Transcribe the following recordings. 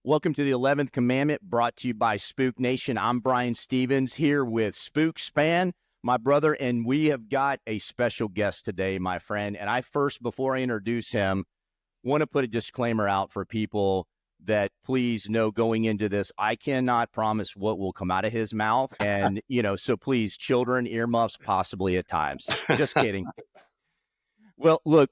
Welcome to the 11th Commandment, brought to you by Spook Nation. I'm Brian Stevens here with Spook Span, my brother, and we have got a special guest today, my friend. And before I introduce him, want to put a disclaimer out for people that please know going into this, I cannot promise what will come out of his mouth. And, so please, children, earmuffs possibly at times. Just kidding. Well, look,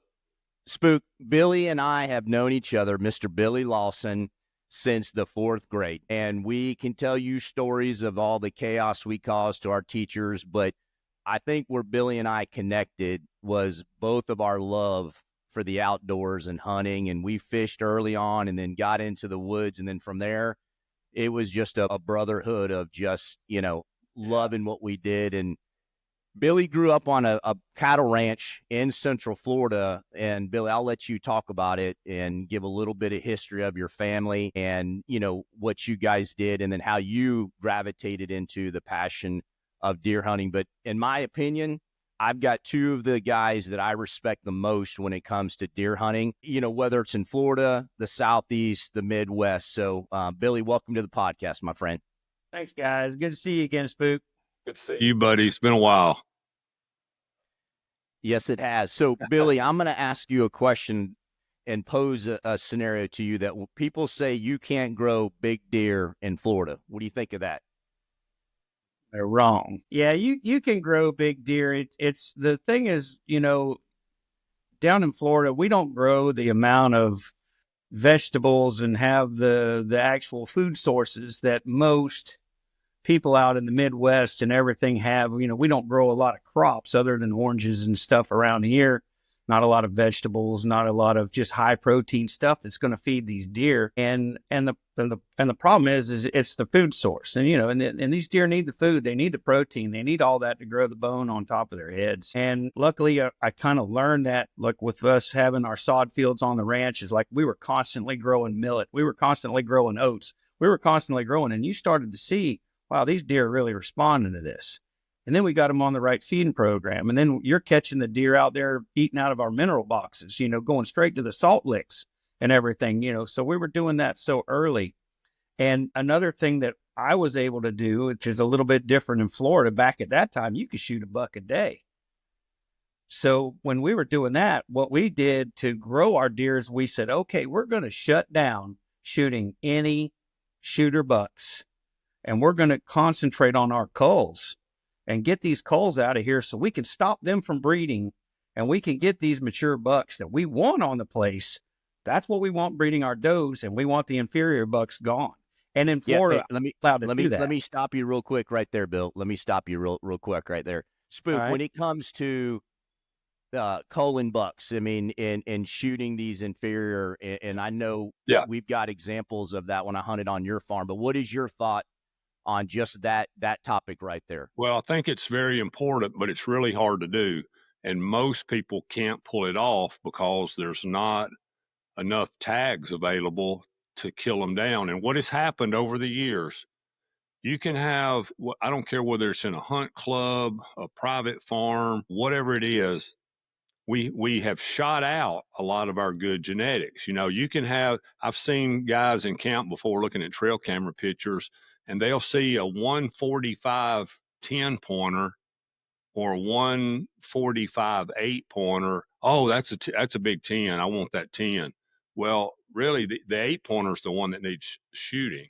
Spook, Billy and I have known each other, Mr. Billy Lawson, since the fourth grade. And we can tell you stories of all the chaos we caused to our teachers. But I think where Billy and I connected was both of our love for the outdoors and hunting. And we fished early on and then got into the woods. And then from there, it was just a brotherhood of just, loving what we did. And Billy grew up on a cattle ranch in Central Florida. And Billy, I'll let you talk about it and give a little bit of history of your family and, what you guys did and then how you gravitated into the passion of deer hunting. But in my opinion, I've got two of the guys that I respect the most when it comes to deer hunting, whether it's in Florida, the Southeast, the Midwest. So, Billy, welcome to the podcast, my friend. Thanks, guys. Good to see you again, Spook. Good to see you, buddy. It's been a while. Yes, it has. So, Billy, I'm going to ask you a question and pose a scenario to you that people say you can't grow big deer in Florida. What do you think of that? They're wrong. Yeah, you can grow big deer. It's the thing is, down in Florida, we don't grow the amount of vegetables and have the actual food sources that most people out in the Midwest and everything have. We don't grow a lot of crops other than oranges and stuff around here. Not a lot of vegetables, not a lot of just high protein stuff that's going to feed these deer. And the problem is it's the food source. And and these deer need the food, they need the protein, they need all that to grow the bone on top of their heads. And luckily, I kind of learned that, like with us having our sod fields on the ranch, is like we were constantly growing millet, we were constantly growing oats, we were constantly growing, and you started to see, wow, these deer are really responding to this. And then we got them on the right feeding program. And then you're catching the deer out there eating out of our mineral boxes, going straight to the salt licks and everything, So we were doing that so early. And another thing that I was able to do, which is a little bit different in Florida, back at that time, you could shoot a buck a day. So when we were doing that, what we did to grow our deer is we said, okay, we're going to shut down shooting any shooter bucks. And we're going to concentrate on our culls and get these culls out of here so we can stop them from breeding and we can get these mature bucks that we want on the place. That's what we want breeding our does, and we want the inferior bucks gone. And in Florida, let me stop you real quick right there, Bill. Let me stop you real quick right there. Spook, right. When it comes to culling bucks, I mean, in shooting these inferior, and I know we've got examples of that when I hunted on your farm, but what is your thought on just that topic right there? Well, I think it's very important, but it's really hard to do. And most people can't pull it off because there's not enough tags available to kill them down. And what has happened over the years, you can have, I don't care whether it's in a hunt club, a private farm, whatever it is, we have shot out a lot of our good genetics. You can have, I've seen guys in camp before looking at trail camera pictures, and they'll see a 145 10 pointer or a 145 8 pointer. Oh, that's a big 10. I want that 10. Well, really, the 8 pointer is the one that needs shooting,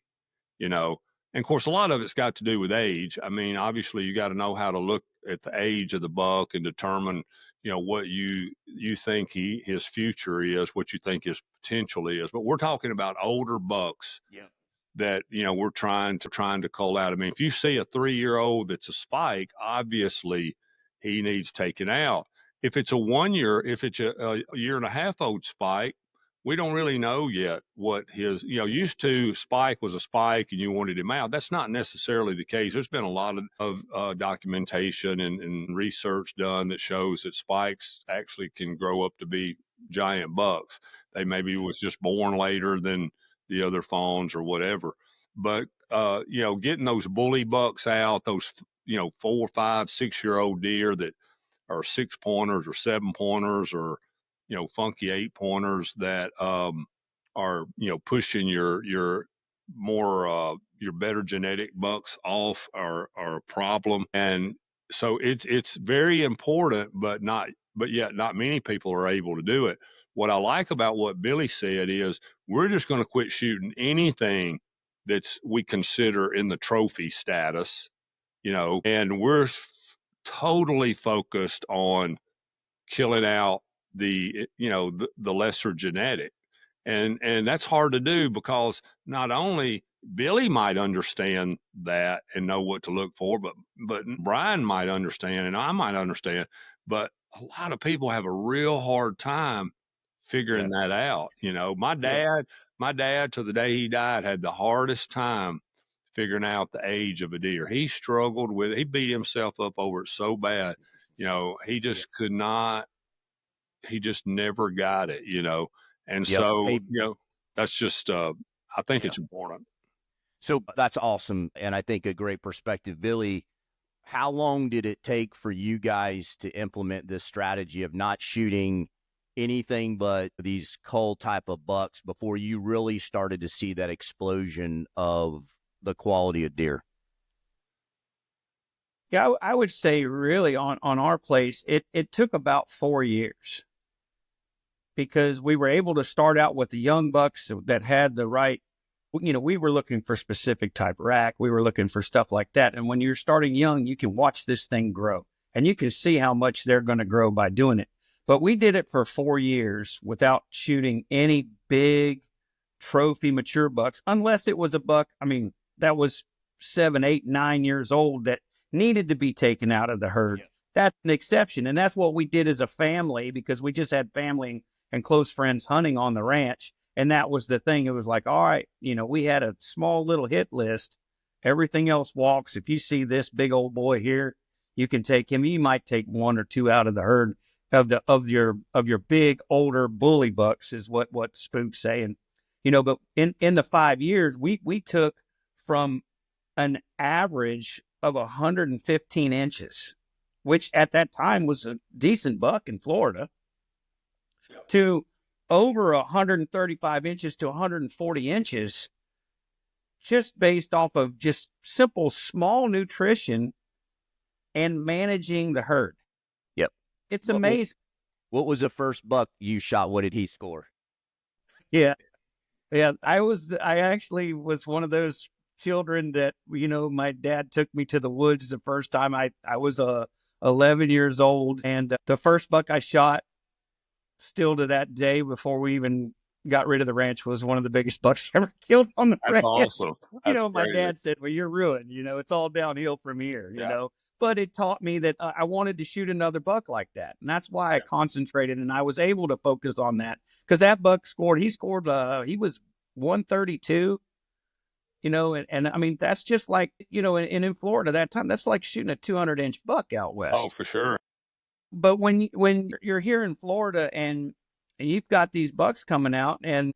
And of course, a lot of it's got to do with age. I mean, obviously, you got to know how to look at the age of the buck and determine, what you think his future is, what you think his potential is. But we're talking about older bucks. Yeah. That we're trying to cull out. I mean, if you see a 3-year-old that's a spike, obviously he needs taken out. If it's a 1 year, if it's a year and a half old spike, we don't really know yet what his. Used to spike was a spike and you wanted him out. That's not necessarily the case. There's been a lot of documentation and research done that shows that spikes actually can grow up to be giant bucks. They maybe was just born later than the other fawns or whatever. But, getting those bully bucks out, those, 4, 5, 6-year-old deer that are 6 pointers or 7 pointers or, funky 8 pointers that are pushing your more your better genetic bucks off are a problem. And so it's very important, but yet not many people are able to do it. What I like about what Billy said is we're just going to quit shooting anything that's we consider in the trophy status, and we're totally focused on killing out the lesser genetic. And that's hard to do because not only Billy might understand that and know what to look for, but Brian might understand and I might understand, but a lot of people have a real hard time figuring that out. My dad to the day he died had the hardest time figuring out the age of a deer. He struggled with it. He beat himself up over it so bad. He just could not, he just never got it, And Yep. so, Hey, that's just, I think it's important. so that's awesome. And I think a great perspective. Billy, how long did it take for you guys to implement this strategy of not shooting anything but these cull type of bucks before you really started to see that explosion of the quality of deer? Yeah, I would say really on our place, it took about 4 years because we were able to start out with the young bucks that had the right, we were looking for specific type rack. We were looking for stuff like that. And when you're starting young, you can watch this thing grow and you can see how much they're going to grow by doing it. But we did it for 4 years without shooting any big trophy mature bucks, unless it was a buck. I mean, that was 7, 8, 9 years old that needed to be taken out of the herd. Yeah. That's an exception. And that's what we did as a family because we just had family and close friends hunting on the ranch. And that was the thing. It was like, all right, we had a small little hit list. Everything else walks. If you see this big old boy here, you can take him. You might take one or two out of the herd of your big older bully bucks is what Spook's saying. But in the 5 years, we took from an average of 115 inches, which at that time was a decent buck in Florida, to over 135 inches to 140 inches, just based off of just simple, small nutrition and managing the herd. Yep. It's amazing. What was the first buck you shot? What did he score? Yeah. Yeah. I actually was one of those children that, my dad took me to the woods the first time I was 11 years old. And the first buck I shot, still to that day, before we even got rid of the ranch, was one of the biggest bucks ever killed on the ranch. That's awesome. That's My crazy. dad said, well, you're ruined. It's all downhill from here, But it taught me that I wanted to shoot another buck like that. And that's why I concentrated and I was able to focus on that. Because that buck he was 132, and I mean, that's just like, in Florida that time, that's like shooting a 200-inch buck out west. Oh, for sure. But when you're here in Florida and you've got these bucks coming out and,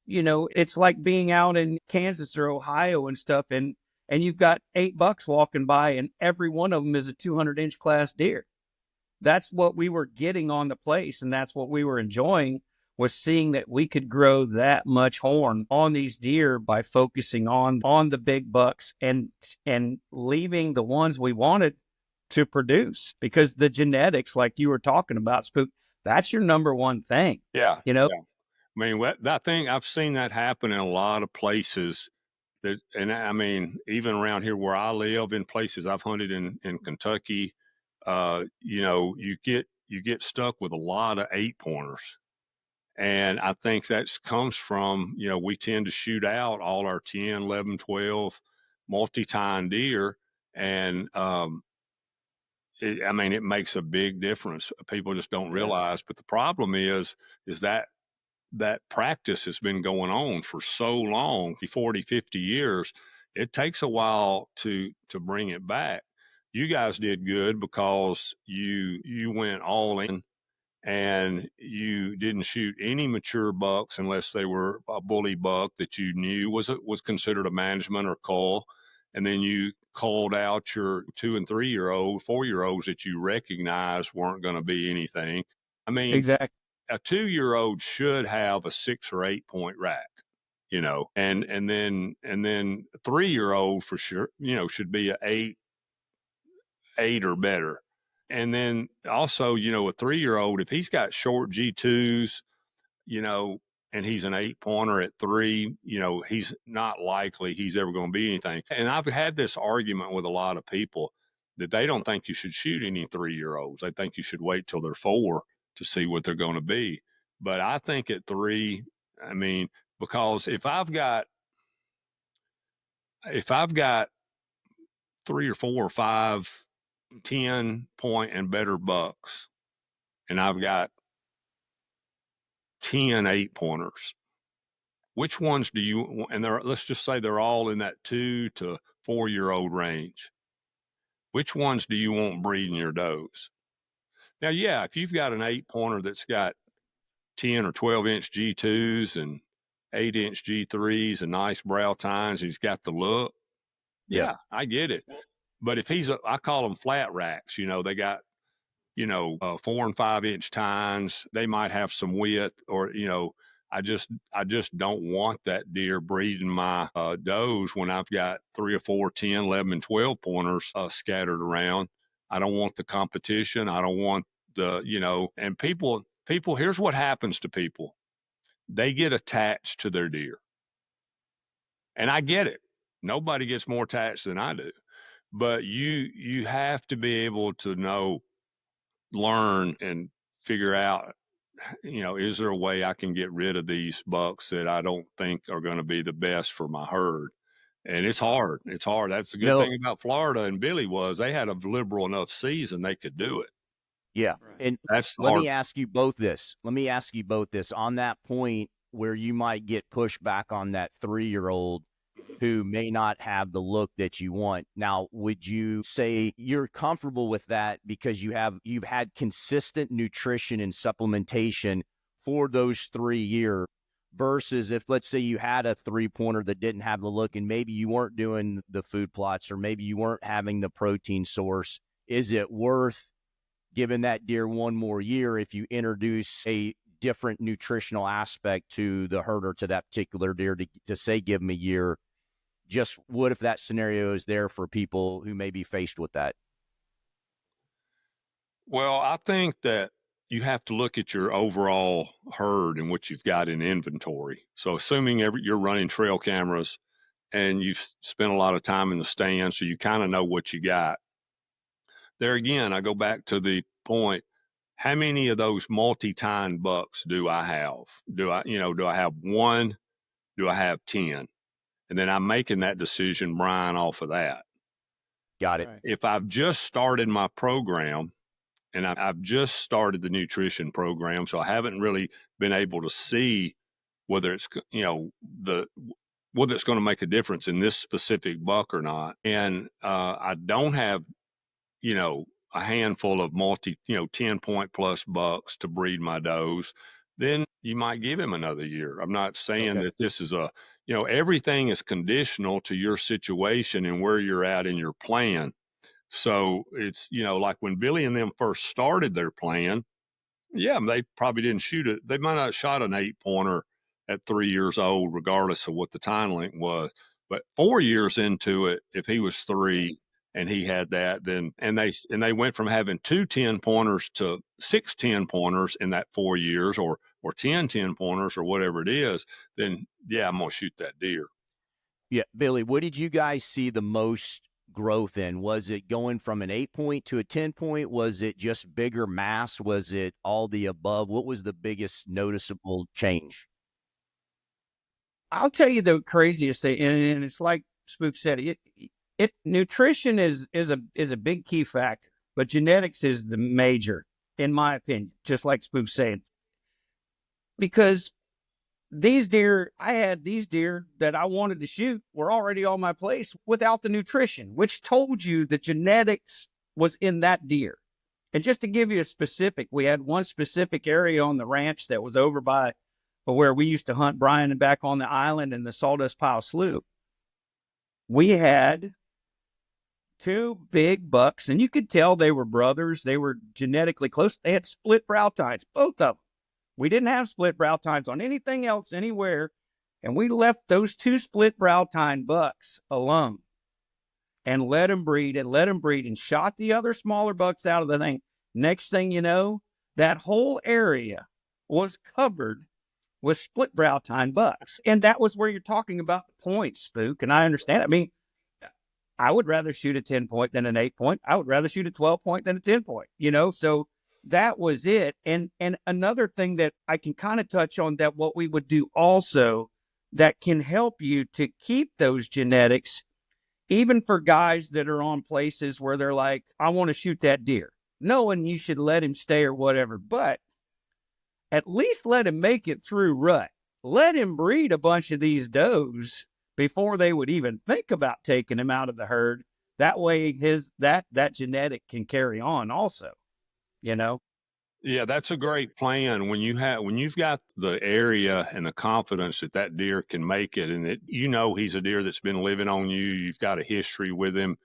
it's like being out in Kansas or Ohio and stuff. And you've got 8 bucks walking by and every one of them is a 200-inch class deer. That's what we were getting on the place. And that's what we were enjoying, was seeing that we could grow that much horn on these deer by focusing on the big bucks and leaving the ones we wanted to produce, because the genetics, like you were talking about, Spook, that's your number one thing. Yeah. Yeah. I mean, that thing, I've seen that happen in a lot of places and I mean, even around here where I live, in places I've hunted in Kentucky, you get stuck with a lot of 8-pointers. And I think that comes from, we tend to shoot out all our 10, 11, 12 multi-tine deer. And, it makes a big difference. People just don't realize. But the problem is that practice has been going on for so long, 40, 50 years. It takes a while to bring it back. You guys did good because you went all in and you didn't shoot any mature bucks unless they were a bully buck that you knew was considered a management or cull. And then you called out your 2 and 3 year old, 4-year olds that you recognized weren't going to be anything. I mean, Exactly. a 2-year-old should have a 6 or 8 point rack, and then 3-year-old for sure, should be a 8 or better. And then also, a 3-year-old, if he's got short G2s, and he's an 8 pointer at 3, he's not likely he's ever going to be anything. And I've had this argument with a lot of people that they don't think you should shoot any 3-year-olds. They think you should wait till they're 4 to see what they're going to be. But I think at 3, I mean, because if I've got 3 or 4 or 5 10 point and better bucks, and I've got 10 8 pointers, which ones do you, and let's just say they're all in that 2 to 4-year-old range. Which ones do you want breeding your does? Now, yeah, if you've got an 8 pointer that's got 10 or 12 inch G2s and 8 inch G3s and nice brow tines, and he's got the look, yeah, I get it. But if I call them flat racks, they got, 4 and 5 inch tines, they might have some width, or, I just don't want that deer breeding my does when I've got 3 or 4, 10, 11, and 12 pointers scattered around. I don't want the competition. I don't want and people, here's what happens to people. They get attached to their deer. And I get it. Nobody gets more attached than I do. But you have to be able to learn and figure out, is there a way I can get rid of these bucks that I don't think are going to be the best for my herd? And it's hard. It's hard. That's the good thing about Florida and Billy was they had a liberal enough season they could do it. Yeah. And let me ask you both this. On that point where you might get pushback on that 3-year-old who may not have the look that you want. Now, would you say you're comfortable with that because you've had consistent nutrition and supplementation for those 3 years versus if, let's say, you had a 3-pointer that didn't have the look and maybe you weren't doing the food plots or maybe you weren't having the protein source? Is it worth giving that deer one more year if you introduce a different nutritional aspect to the herd or to that particular deer to say, give them a year? Just what if that scenario is there for people who may be faced with that? Well, I think that you have to look at your overall herd and what you've got in inventory. So assuming you're running trail cameras and you've spent a lot of time in the stand, so you kind of know what you got. There again, I go back to the point, how many of those multi-tine bucks do I have? Do I have 1? Do I have 10? And then I'm making that decision, Brian, off of that. Got it. If I've just started my program and I've just started the nutrition program, so I haven't really been able to see whether it's, whether it's going to make a difference in this specific buck or not. And I don't have, a handful of 10 point plus bucks to breed my does, then you might give him another year. I'm not saying that this is everything is conditional to your situation and where you're at in your plan. So it's, like when Billy and them first started their plan, yeah, they probably didn't shoot it. They might not have shot an 8-pointer at 3 years old, regardless of what the time length was. But 4 years into it, if he was 3 and he had that, then and they went from having 2 10-pointers to 6 10-pointers in that 4 years, or 10 10-pointers or whatever it is, then yeah, I'm gonna shoot that deer. Yeah, Billy, what did you guys see the most growth in? Was it going from an 8-point to a 10-point? Was it just bigger mass? Was it all the above? What was the biggest noticeable change? I'll tell you the craziest thing, and it's like Spook said, nutrition is a big key factor, but genetics is the major, in my opinion, just like Spook said. Because I had these deer that I wanted to shoot were already on my place without the nutrition, which told you the genetics was in that deer. And just to give you a specific, we had one specific area on the ranch that was over by where we used to hunt Brian and back on the island in the Sawdust Pile Slough. We had 2 big bucks, and you could tell they were brothers. They were genetically close. They had split brow tines, both of them. We didn't have split brow tines on anything else anywhere. And we left those 2 split brow tine bucks alone and let them breed and shot the other smaller bucks out of the thing. Next thing you know, that whole area was covered with split brow tine bucks. And that was where you're talking about the points, Spook. And I understand. I mean, I would rather shoot a 10 point than an 8 point. I would rather shoot a 12 point than a 10 point, so that was it. And another thing that I can kind of touch on, that what we would do also that can help you to keep those genetics, even for guys that are on places where they're like, I want to shoot that deer, knowing you should let him stay or whatever, but at least let him make it through rut. Let him breed a bunch of these does before they would even think about taking him out of the herd. That way that genetic can carry on also, Yeah, that's a great plan. When you've got the area and the confidence that deer can make it, and that he's a deer that's been living on you. You've got a history with him,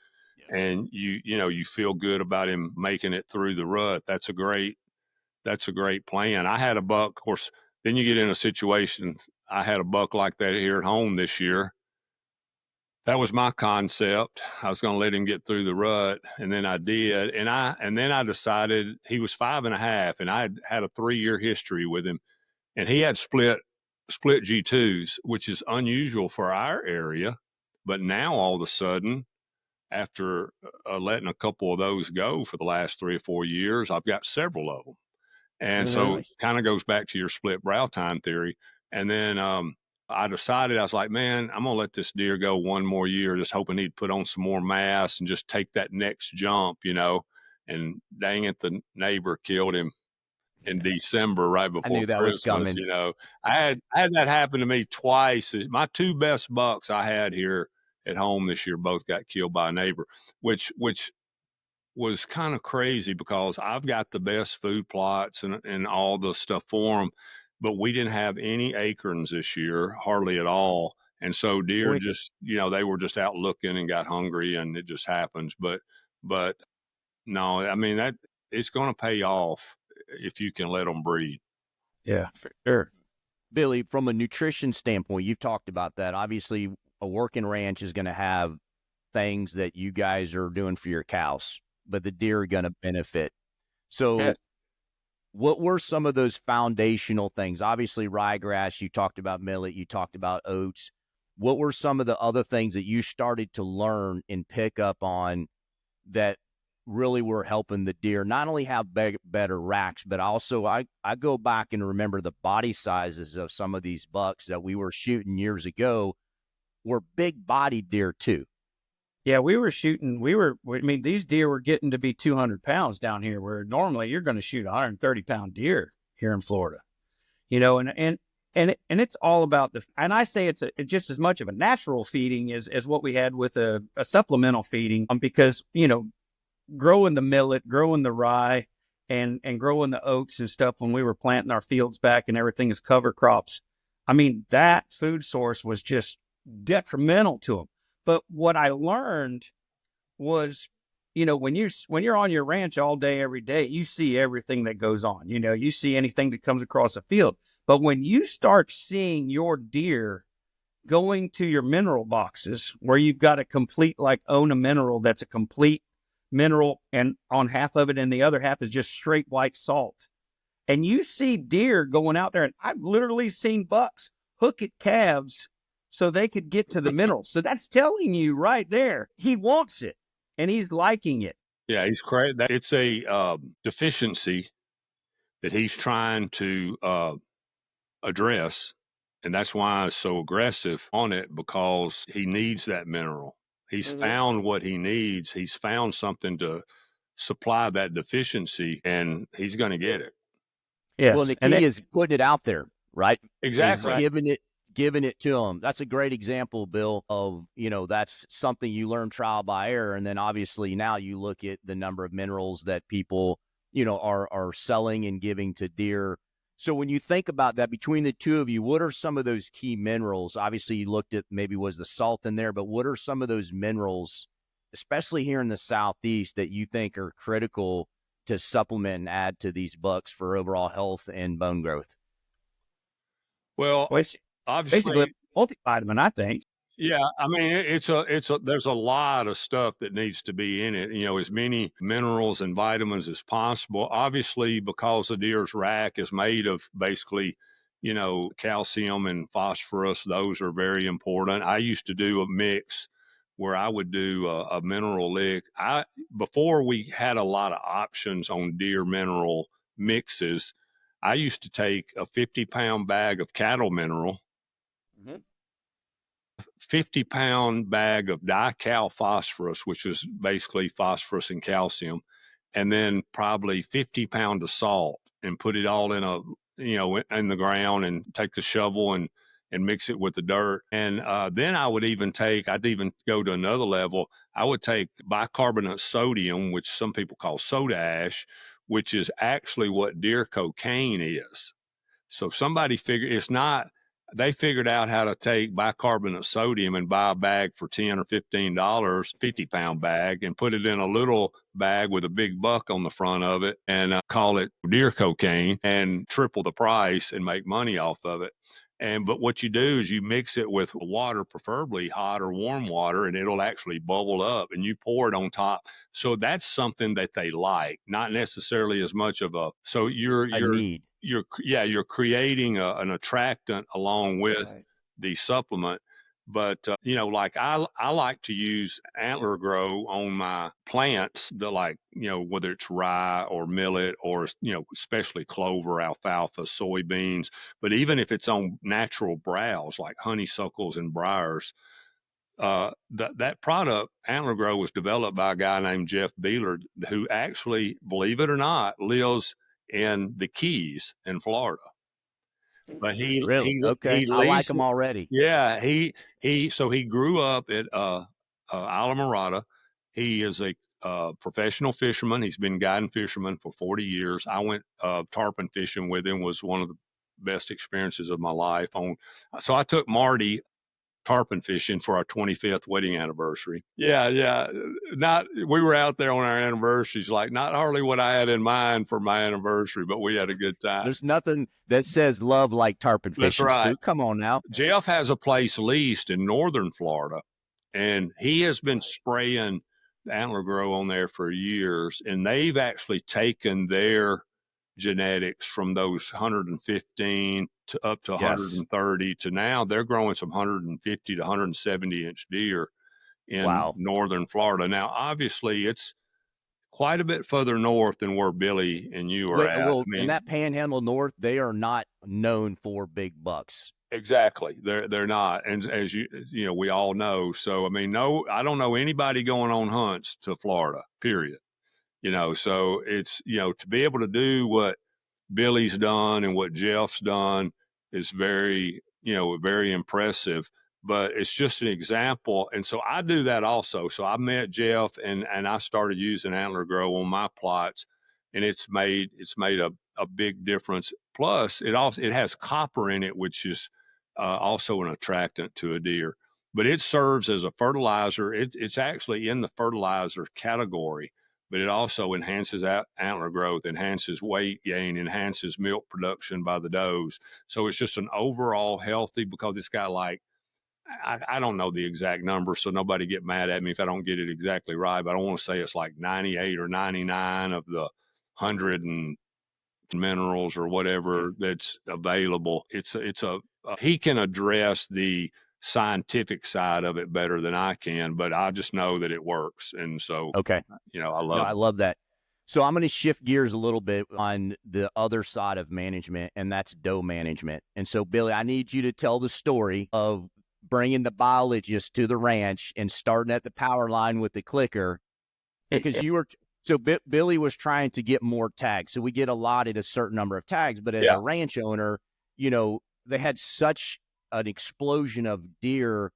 and you feel good about him making it through the rut. That's a great plan. I had a buck. Of course, then you get in a situation. I had a buck like that here at home this year. That was my concept. I was going to let him get through the rut, and then I did. And then I decided he was 5.5, and I had a 3-year history with him, and he had split G2s, which is unusual for our area. But now all of a sudden, after letting a couple of those go for the last 3 or 4 years, I've got several of them. And so kind of goes back to your split brow tine theory. And then I decided, I was like, man, I'm going to let this deer go one more year, just hoping he'd put on some more mass and just take that next jump, and dang it, the neighbor killed him in December, right I before knew that was Christmas. coming. I had that happen to me twice. My 2 best bucks I had here at home this year both got killed by a neighbor, which was kind of crazy because I've got the best food plots and all the stuff for them, but we didn't have any acorns this year, hardly at all. And so deer just, they were just out looking and got hungry, and it just happens. But no, I mean, that it's going to pay off if you can let them breed. Yeah, for sure. Billy, from a nutrition standpoint, you've talked about that. Obviously, a working ranch is going to have things that you guys are doing for your cows, but the deer are going to benefit. So what were some of those foundational things? Obviously, ryegrass, you talked about millet, you talked about oats. What were some of the other things that you started to learn and pick up on that really were helping the deer not only have better racks, but also I go back and remember the body sizes of some of these bucks that we were shooting years ago were big body deer too. Yeah, these deer were getting to be 200 pounds down here, where normally you're going to shoot a 130-pound deer here in Florida, and it's all about and I say it's just as much of a natural feeding as what we had with a supplemental feeding, because, growing the millet, growing the rye, and growing the oats and stuff when we were planting our fields back and everything is cover crops. I mean, that food source was just detrimental to them. But what I learned was, when you're on your ranch all day, every day, you see everything that goes on. You see anything that comes across the field. But when you start seeing your deer going to your mineral boxes, where you've got a complete, like, own a mineral that's a complete mineral, and on half of it and the other half is just straight white salt, and you see deer going out there, and I've literally seen bucks hook at calves so they could get to the minerals. So that's telling you right there, he wants it and he's liking it. Yeah, he's crazy. It's a deficiency that he's trying to address, and that's why he's so aggressive on it, because he needs that mineral. He's found what he needs. He's found something to supply that deficiency, and he's going to get it. Yes. Well, the key is putting it out there, right? Exactly. Is giving it to them. That's a great example, Bill, of, that's something you learn trial by error. And then obviously now you look at the number of minerals that people, are selling and giving to deer. So when you think about that, between the two of you, what are some of those key minerals? Obviously you looked at, maybe was the salt in there, but what are some of those minerals, especially here in the Southeast, that you think are critical to supplement and add to these bucks for overall health and bone growth? Well, Well, it's basically obviously, a multivitamin, I think. yeah, I mean, it's a there's a lot of stuff that needs to be in it, as many minerals and vitamins as possible. Obviously, because the deer's rack is made of basically, calcium and phosphorus, those are very important. I used to do a mix where I would do a mineral lick. Before we had a lot of options on deer mineral mixes, I used to take a 50-pound bag of cattle mineral, Mhm. 50-pound bag of dical phosphorus, which is basically phosphorus and calcium, and then probably 50 pounds of salt, and put it all in the ground, and take the shovel and mix it with the dirt. And then I'd even go to another level. I would take bicarbonate sodium, which some people call soda ash, which is actually what deer cocaine is. So they figured out how to take bicarbonate sodium and buy a bag for $10 or $15, 50-pound bag, and put it in a little bag with a big buck on the front of it, and call it deer cocaine, and triple the price and make money off of it. But what you do is you mix it with water, preferably hot or warm water, and it'll actually bubble up, and you pour it on top. So that's something that they like, not necessarily as much of a. So A need. you're creating an attractant along with Right. the supplement. But like I like to use antler grow on my plants, that, like, whether it's rye or millet, or especially clover, alfalfa, soybeans. But even if it's on natural browse like honeysuckles and briars, that product, Antler Grow, was developed by a guy named Jeff Beeler, who actually, believe it or not, lives in the Keys in Florida. But Really? Okay. he I like them leases. already. Yeah, he grew up at Alamorada. He is a professional fisherman. He's been guiding fishermen for 40 years. I went tarpon fishing with him. Was one of the best experiences of my life. So I took Marty tarpon fishing for our 25th wedding anniversary. Yeah, yeah. We were out there on our anniversaries, like, not hardly what I had in mind for my anniversary, but we had a good time. There's nothing that says love like tarpon That's fishing, right. Spook. Come on now. Jeff has a place leased in northern Florida, and he has been spraying the antler grow on there for years, and they've actually taken their genetics from those 115 to up to Yes. 130 to now they're growing some 150 to 170-inch deer in Wow. northern Florida. Now, obviously, it's quite a bit further north than where Billy and you are at. I Well, in mean, that Panhandle North, they are not known for big bucks. exactly. They're not, and as we all know. So, I mean, no, I don't know anybody going on hunts to Florida. Period. So it's to be able to do what Billy's done and what Jeff's done is very impressive. But it's just an example. And so I do that also. So I met Jeff, and I started using Antler Grow on my plots, and it's made a big difference. Plus, it has copper in it, which is also an attractant to a deer. But it serves as a fertilizer. It's actually in the fertilizer category, but it also enhances antler growth, enhances weight gain, enhances milk production by the does. So it's just an overall healthy, because it's got, like, I don't know the exact number, so nobody get mad at me if I don't get it exactly right, but I want to say it's like 98 or 99 of the 100 and minerals or whatever that's available. He can address the scientific side of it better than I can, but I just know that it works. And so, Okay. I No, love I it. love that. So I'm going to shift gears a little bit on the other side of management, and that's doe management. And so, Billy, I need you to tell the story of bringing the biologist to the ranch and starting at the power line with the clicker, because you were so Billy was trying to get more tags. So we get allotted a certain number of tags, but as Yeah. a ranch owner, they had such an explosion of deer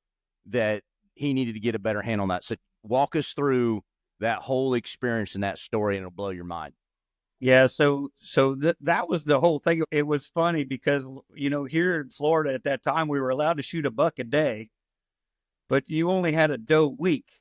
that he needed to get a better handle on that. So walk us through that whole experience and that story, and it'll blow your mind. Yeah, that was the whole thing. It was funny because here in Florida at that time we were allowed to shoot a buck a day, but you only had a doe week.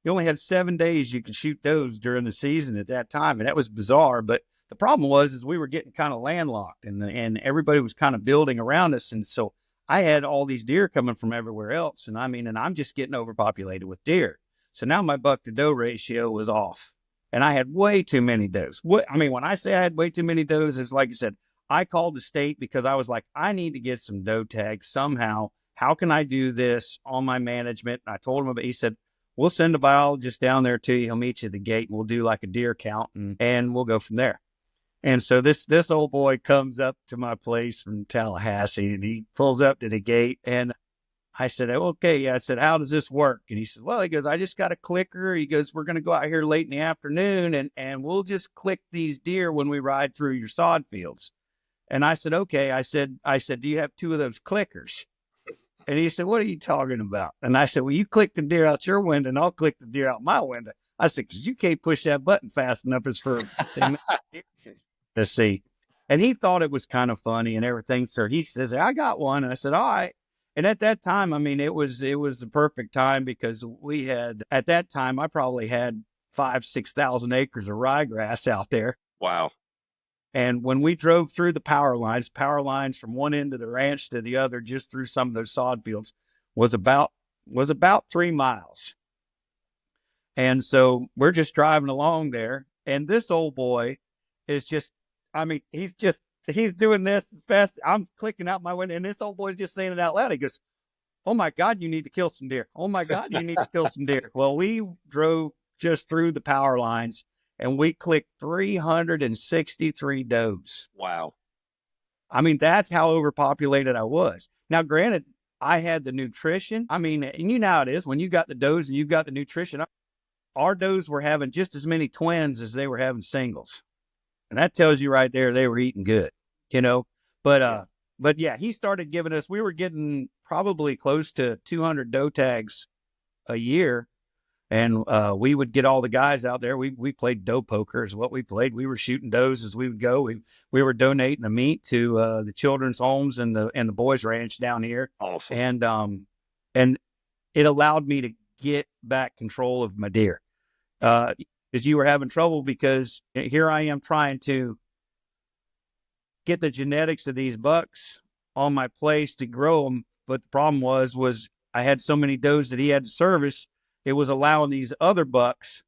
You only had 7 days you could shoot does during the season at that time, and that was bizarre. But The problem was we were getting kind of landlocked, and everybody was kind of building around us. And so I had all these deer coming from everywhere else. And I'm just getting overpopulated with deer. So now my buck to doe ratio was off, and I had way too many does. When I say I had way too many does, it's like I said, I called the state because I was like, I need to get some doe tags somehow. How can I do this on my management? And I told him about it. He said, we'll send a biologist down there to you. He'll meet you at the gate, and we'll do like a deer count, and we'll go from there. And so this old boy comes up to my place from Tallahassee, and he pulls up to the gate, and I said, okay. I said, how does this work? And he said, well, he goes, I just got a clicker. He goes, we're going to go out here late in the afternoon, and we'll just click these deer when we ride through your sod fields. And I said, okay. I said, do you have 2 of those clickers? And he said, what are you talking about? And I said, well, you click the deer out your window, and I'll click the deer out my window. I said, because you can't push that button fast enough. It's for to see. And he thought it was kind of funny and everything. So he says, I got one. And I said, all right. And at that time, it was the perfect time, because at that time, I probably had 6,000 acres of ryegrass out there. Wow. And when we drove through the power lines from one end of the ranch to the other, just through some of those sod fields, was about 3 miles. And so we're just driving along there, and this old boy is just, he's doing this as fast. I'm clicking out my window, and this old boy's just saying it out loud. He goes, oh my God, you need to kill some deer. Oh my God, you need to kill some deer. Well, we drove just through the power lines, and we clicked 363 does. Wow. That's how overpopulated I was. Now, granted, I had the nutrition. And you know how it is when you got the does and you've got the nutrition. Our does were having just as many twins as they were having singles. And that tells you right there, they were eating good, But yeah, he started giving us, we were getting probably close to 200 doe tags a year. And we would get all the guys out there. We played doe poker is what we played. We were shooting does as we would go. We were donating the meat to the children's homes and the boys ranch down here. Awesome. And it allowed me to get back control of my deer. Because you were having trouble, because here I am trying to get the genetics of these bucks on my place to grow them. But the problem was I had so many does that he had to service. It was allowing these other bucks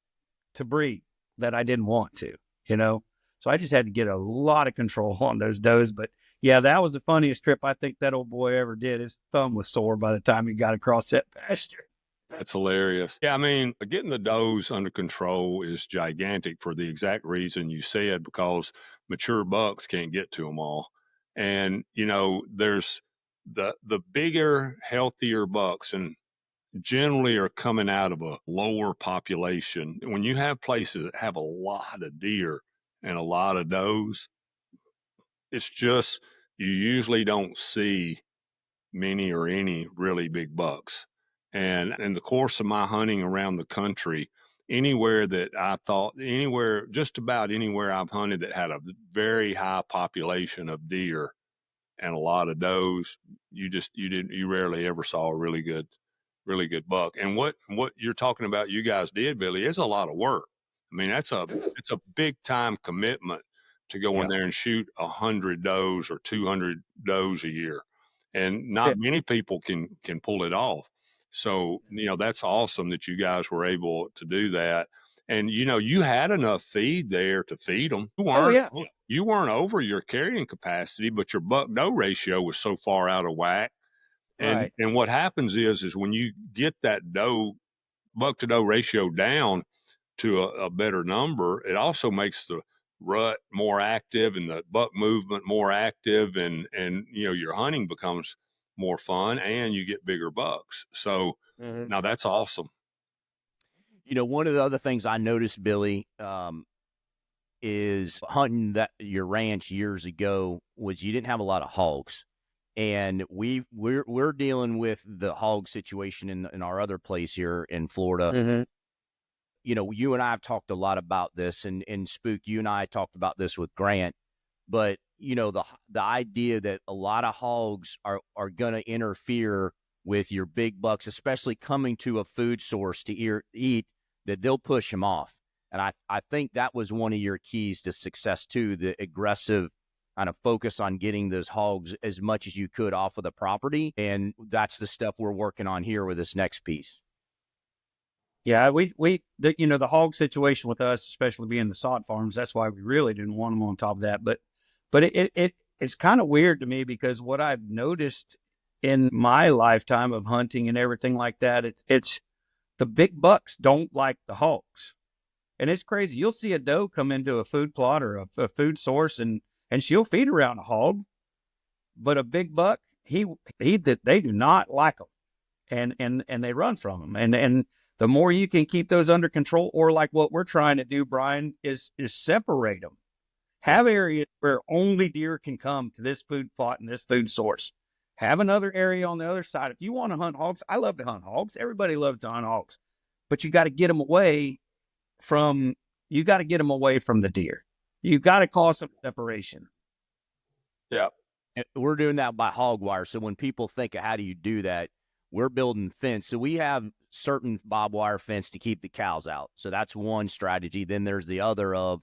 to breed that I didn't want to, So I just had to get a lot of control on those does. But yeah, that was the funniest trip I think that old boy ever did. His thumb was sore by the time he got across that pasture. That's hilarious. Yeah, getting the does under control is gigantic for the exact reason you said, because mature bucks can't get to them all. And, there's the bigger, healthier bucks, and generally are coming out of a lower population. When you have places that have a lot of deer and a lot of does, it's just, you usually don't see many or any really big bucks. And in the course of my hunting around the country, just about anywhere I've hunted that had a very high population of deer and a lot of does, you rarely ever saw a really good buck. And what you're talking about, you guys did, Billy, is a lot of work. It's a big time commitment to go in there and shoot 100 does or 200 does a year. And not many people can pull it off. So, that's awesome that you guys were able to do that. And, you had enough feed there to feed them. You weren't over your carrying capacity, but your buck doe ratio was so far out of whack. And what happens is when you get that buck to doe ratio down to a better number, it also makes the rut more active and the buck movement more active, and your hunting becomes more fun and you get bigger bucks. So now that's awesome. One of the other things I noticed, Billy, is hunting your ranch years ago, was you didn't have a lot of hogs. And we're dealing with the hog situation in our other place here in Florida. Mm-hmm. You and I have talked a lot about this, and Spook, you and I talked about this with Grant. But the idea that a lot of hogs are going to interfere with your big bucks, especially coming to a food source to eat, that they'll push them off. And I think that was one of your keys to success too, the aggressive kind of focus on getting those hogs as much as you could off of the property. And that's the stuff we're working on here with this next piece. Yeah, the hog situation with us, especially being the sod farms, that's why we really didn't want them on top of that. But it's kind of weird to me, because what I've noticed in my lifetime of hunting and everything like that, it's the big bucks don't like the hogs. And it's crazy. You'll see a doe come into a food plot or a food source, and she'll feed around a hog, but a big buck, they do not like them, and they run from them. And the more you can keep those under control, or like what we're trying to do, Brian, is separate them. Have areas where only deer can come to this food plot and this food source. Have another area on the other side. If you want to hunt hogs, I love to hunt hogs. Everybody loves to hunt hogs, but you got to get them away from the deer. You got to cause some separation. Yeah. And we're doing that by hog wire. So when people think of how do you do that, we're building fence. So we have certain barbed wire fence to keep the cows out. So that's one strategy. Then there's the other of,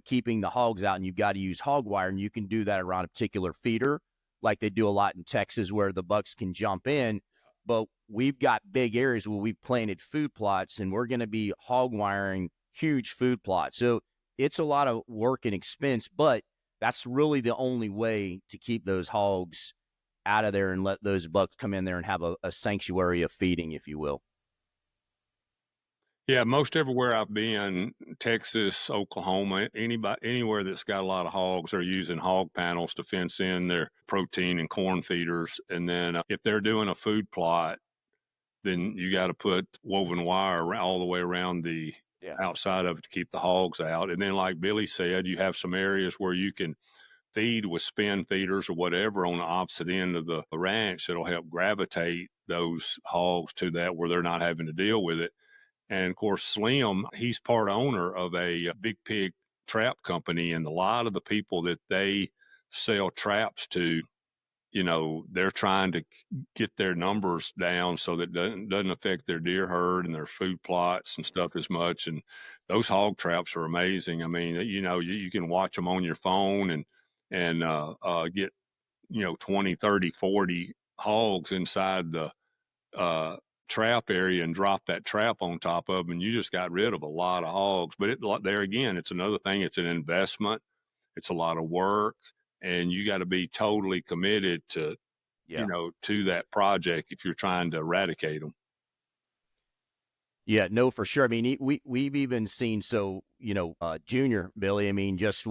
keeping the hogs out, and you've got to use hog wire, and you can do that around a particular feeder, like they do a lot in Texas where the bucks can jump in. But we've got big areas where we've planted food plots, and we're going to be hog wiring huge food plots. So it's a lot of work and expense, but that's really the only way to keep those hogs out of there and let those bucks come in there and have a sanctuary of feeding, if you will. Yeah, most everywhere I've been, Texas, Oklahoma, anywhere that's got a lot of hogs are using hog panels to fence in their protein and corn feeders. And then if they're doing a food plot, then you got to put woven wire all the way around the outside of it to keep the hogs out. And then, like Billy said, you have some areas where you can feed with spin feeders or whatever on the opposite end of the ranch that'll help gravitate those hogs to that where they're not having to deal with it. And of course, Slim, he's part owner of a big pig trap company, and a lot of the people that they sell traps to, they're trying to get their numbers down so that doesn't affect their deer herd and their food plots and stuff as much. And those hog traps are amazing. I mean, you can watch them on your phone and get 20, 30, 40 hogs inside the trap area and drop that trap on top of them, and you just got rid of a lot of hogs. But there again, it's another thing. It's an investment. It's a lot of work, and you got to be totally committed to, to that project if you're trying to eradicate them. Yeah, no, for sure. I mean, we've even seen, Junior, Billy, I mean, just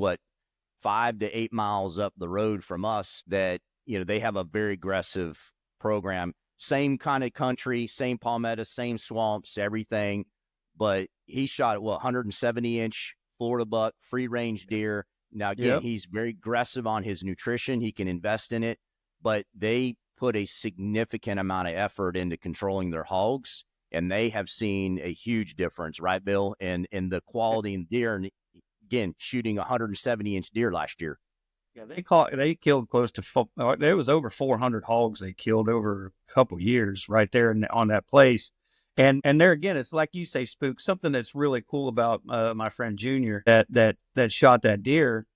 5 to 8 miles up the road from us that, they have a very aggressive program. Same kind of country, same palmetto, same swamps, everything. But he shot 170-inch Florida buck, free range deer. Now, again, he's very aggressive on his nutrition. He can invest in it, but they put a significant amount of effort into controlling their hogs, and they have seen a huge difference, right, Bill, in the quality in deer. And again, shooting 170-inch deer last year. Yeah, they killed close to, there was over 400 hogs they killed over a couple years right there on that place. And there again, it's like you say, Spook, something that's really cool about my friend Junior that shot that deer.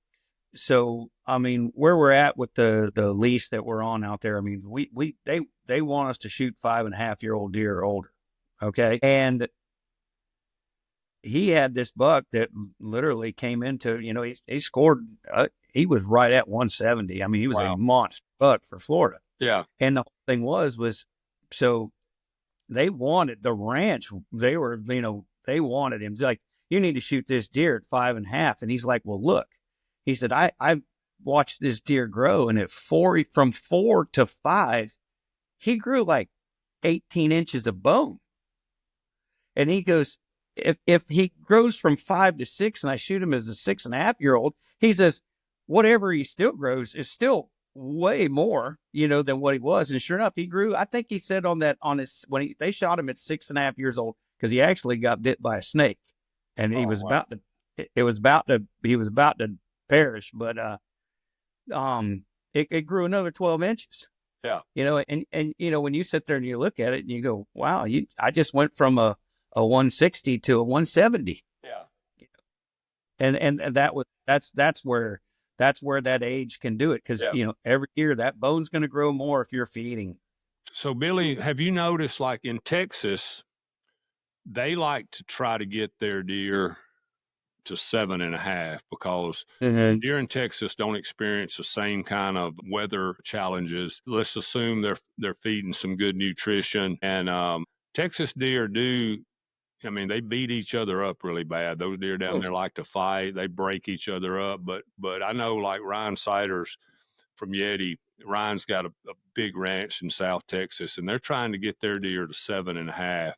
So, I mean, where we're at with the lease that we're on out there, I mean, they want us to shoot 5.5-year-old deer or older. Okay. And he had this buck that literally came into, he scored, he was right at 170. I mean, he was a monster buck for Florida. Yeah. And the whole thing was, so they wanted the ranch. They wanted him. Like, you need to shoot this deer at 5.5. And he's like, well, look, he said, I've watched this deer grow, and from 4 to 5, he grew like 18 inches of bone. And he goes, if he grows from 5 to 6 and I shoot him as a 6.5-year-old, he says, whatever he still grows is still way more, than what he was. And sure enough, he grew. I think he said they shot him at 6.5 years old, because he actually got bit by a snake, and he was about to perish, but it grew another 12 inches. Yeah. And when you sit there and you look at it and you go, wow, I just went from a 160 to a 170. Yeah. and that's where that age can do it, because every year that bone's going to grow more if you're feeding. So Billy, have you noticed, like in Texas, they like to try to get their deer to 7.5 because deer in Texas don't experience the same kind of weather challenges. Let's assume they're feeding some good nutrition, and Texas deer do. I mean, they beat each other up really bad. Those deer down there like to fight. They break each other up. But I know, like Ryan Siders from Yeti, Ryan's got a big ranch in South Texas, and they're trying to get their deer to 7.5.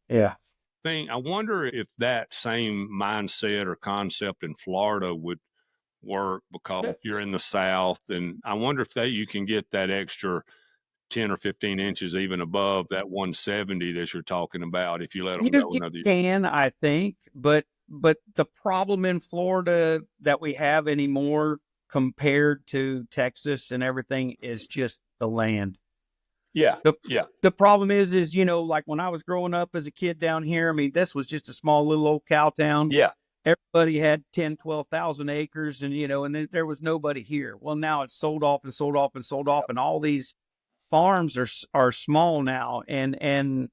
Yeah. I wonder if that same mindset or concept in Florida would work, because you're in the South, and I wonder if you can get that extra 10 or 15 inches even above that 170 that you're talking about if you let them go You another year. can, I think, but the problem in Florida that we have anymore compared to Texas and everything is just the land. Yeah. The problem is, like when I was growing up as a kid down here, I mean, this was just a small little old cow town. Yeah. Everybody had 10, 12,000 acres, and, and there was nobody here. Well, now it's sold off and sold off and sold off. And all these farms are small now. And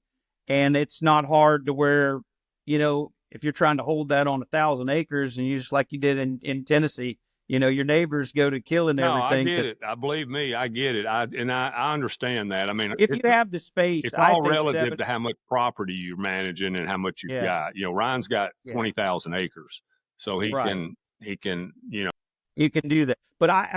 it's not hard to where, if you're trying to hold that on 1,000 acres, and you just like you did in Tennessee, your neighbors go to killing everything. I get it. I believe me. I get it. I understand that. I mean, If you have the space, it's I all think relative to how much property you're managing and how much you've got. Ryan's got 20,000 acres, so he can, you can do that. But I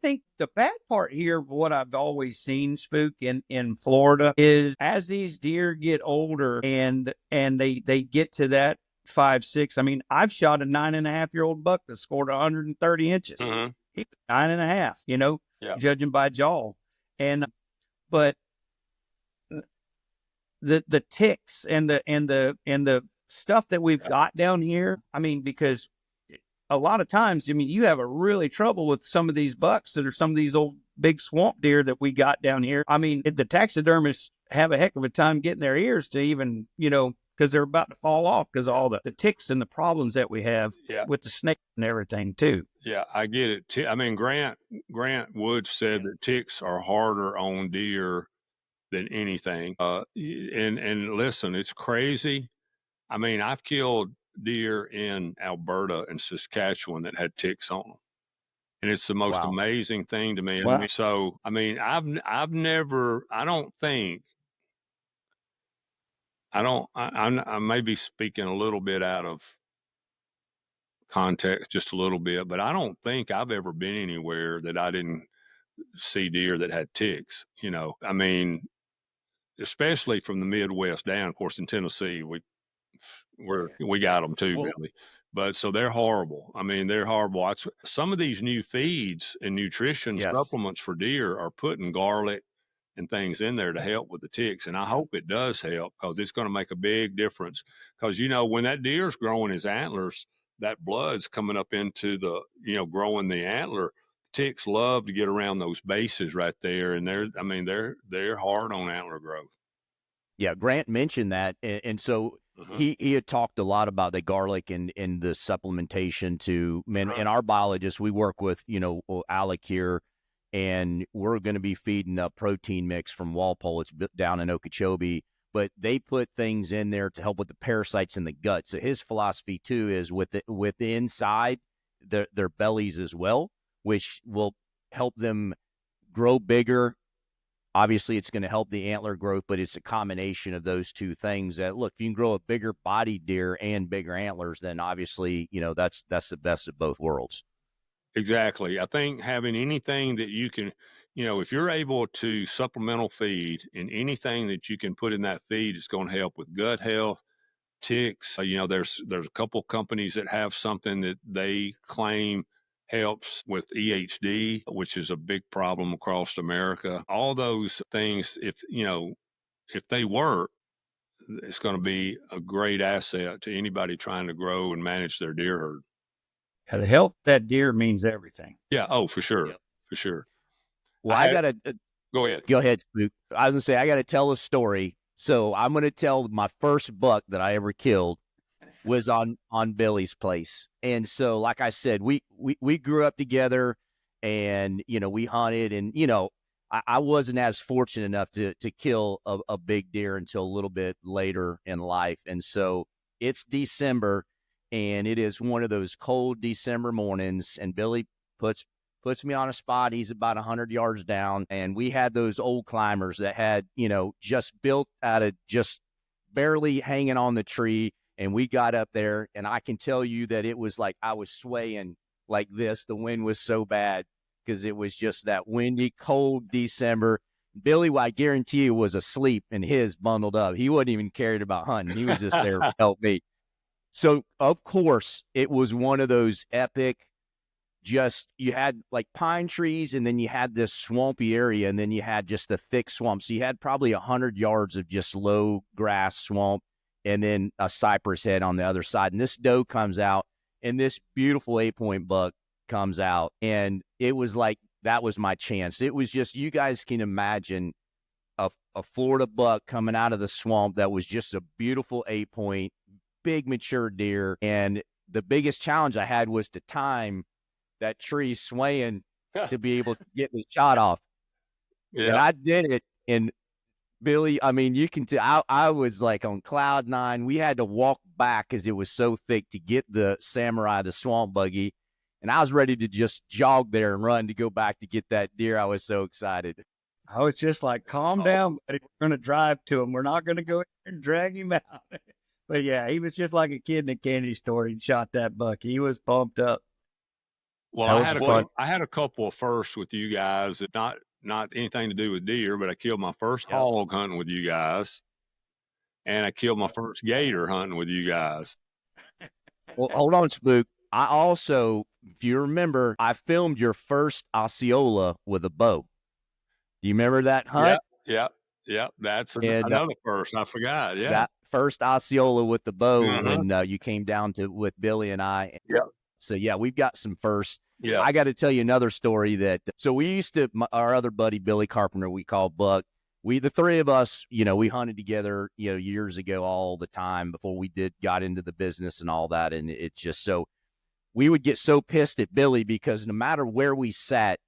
think the bad part here, what I've always seen, Spook, in Florida, is as these deer get older and they get to that 5, 6. I mean, I've shot a 9.5-year-old buck that scored 130 inches. Mm-hmm. He was 9.5, judging by jaw. But the ticks and the stuff that we've got down here, I mean, because a lot of times, I mean, you have a really trouble with some of these bucks that are some of these old big swamp deer that we got down here. I mean, the taxidermists have a heck of a time getting their ears to even, because they're about to fall off because of all the ticks and the problems that we have with the snakes and everything too. Yeah, I get it. I mean, Grant Woods said that ticks are harder on deer than anything. And listen, it's crazy. I mean, I've killed deer in Alberta and Saskatchewan that had ticks on them, and it's the most amazing thing to me. Wow. I've never. I may be speaking a little bit out of context, just a little bit, but I don't think I've ever been anywhere that I didn't see deer that had ticks. I mean, especially from the Midwest down. Of course, in Tennessee, we got them too, Billy. But so they're horrible. I mean, they're horrible. Some of these new feeds and nutrition supplements for deer are putting garlic and things in there to help with the ticks. And I hope it does help, because it's going to make a big difference. Because, when that deer's growing his antlers, that blood's coming up into the, growing the antler. Ticks love to get around those bases right there. And they're hard on antler growth. Yeah, Grant mentioned that, and so he had talked a lot about the garlic and the supplementation to men. And our biologists, we work with Alec here, and we're going to be feeding a protein mix from Walpole. It's down in Okeechobee, but they put things in there to help with the parasites in the gut. So his philosophy too is with the inside their bellies as well, which will help them grow bigger. Obviously, it's going to help the antler growth, but it's a combination of those two things. That look, if you can grow a bigger body deer and bigger antlers, then obviously, that's the best of both worlds. Exactly. I think having anything that you can, if you're able to supplemental feed, and anything that you can put in that feed is going to help with gut health, ticks. There's a couple companies that have something that they claim helps with EHD, which is a big problem across America. All those things, if they work, it's going to be a great asset to anybody trying to grow and manage their deer herd. Yeah, the health of that deer means everything. Yeah. Oh, for sure. Yep. For sure. Well, I got to go ahead. Go ahead, Spook. I was going to say, I got to tell a story. So I'm going to tell my first buck that I ever killed. was on Billy's place. And so, like I said, we grew up together, and we hunted, and I wasn't as fortunate enough to kill a big deer until a little bit later in life. And so it's December, and it is one of those cold December mornings, and Billy puts me on a spot. He's about 100 yards down, and we had those old climbers that had just built out of just barely hanging on the tree. And we got up there, and I can tell you that it was like I was swaying like this. The wind was so bad because it was just that windy, cold December. Billy, I guarantee you, was asleep and his bundled up. He wasn't even cared about hunting. He was just there to help me. So, of course, it was one of those epic, you had like pine trees, and then you had this swampy area, and then you had just the thick swamp. So you had probably 100 yards of just low grass swamp, and then a cypress head on the other side. And this doe comes out, and this beautiful 8-point buck comes out. And it was like, that was my chance. It was just, you guys can imagine a Florida buck coming out of the swamp that was just a beautiful 8-point, big mature deer. And the biggest challenge I had was to time that tree swaying to be able to get the shot off. Yeah. And I did it. And Billy, I mean, you can tell I was like on cloud 9. We had to walk back because it was so thick to get the Samurai, the swamp buggy. And I was ready to just jog there and run to go back to get that deer. I was so excited. I was just like, calm down, buddy. We're going to drive to him. We're not going to go and drag him out. But yeah, he was just like a kid in a candy store. He shot that buck. He was pumped up. Well, I had a couple of firsts with you guys that not anything to do with deer, but I killed my first hog hunting with you guys, and I killed my first gator hunting with you guys. Well, hold on, Spook. I also, if you remember, I filmed your first Osceola with a bow. Do you remember that hunt? Yeah. That's another first. I forgot. Yeah, that first Osceola with the bow when you came down with Billy and I. Yeah. So yeah, we've got some firsts. Yeah. I got to tell you another story so we used to, our other buddy, Billy Carpenter, we call Buck. The three of us, we hunted together, years ago all the time before we got into the business and all that. And it's just so, we would get so pissed at Billy because no matter where we sat,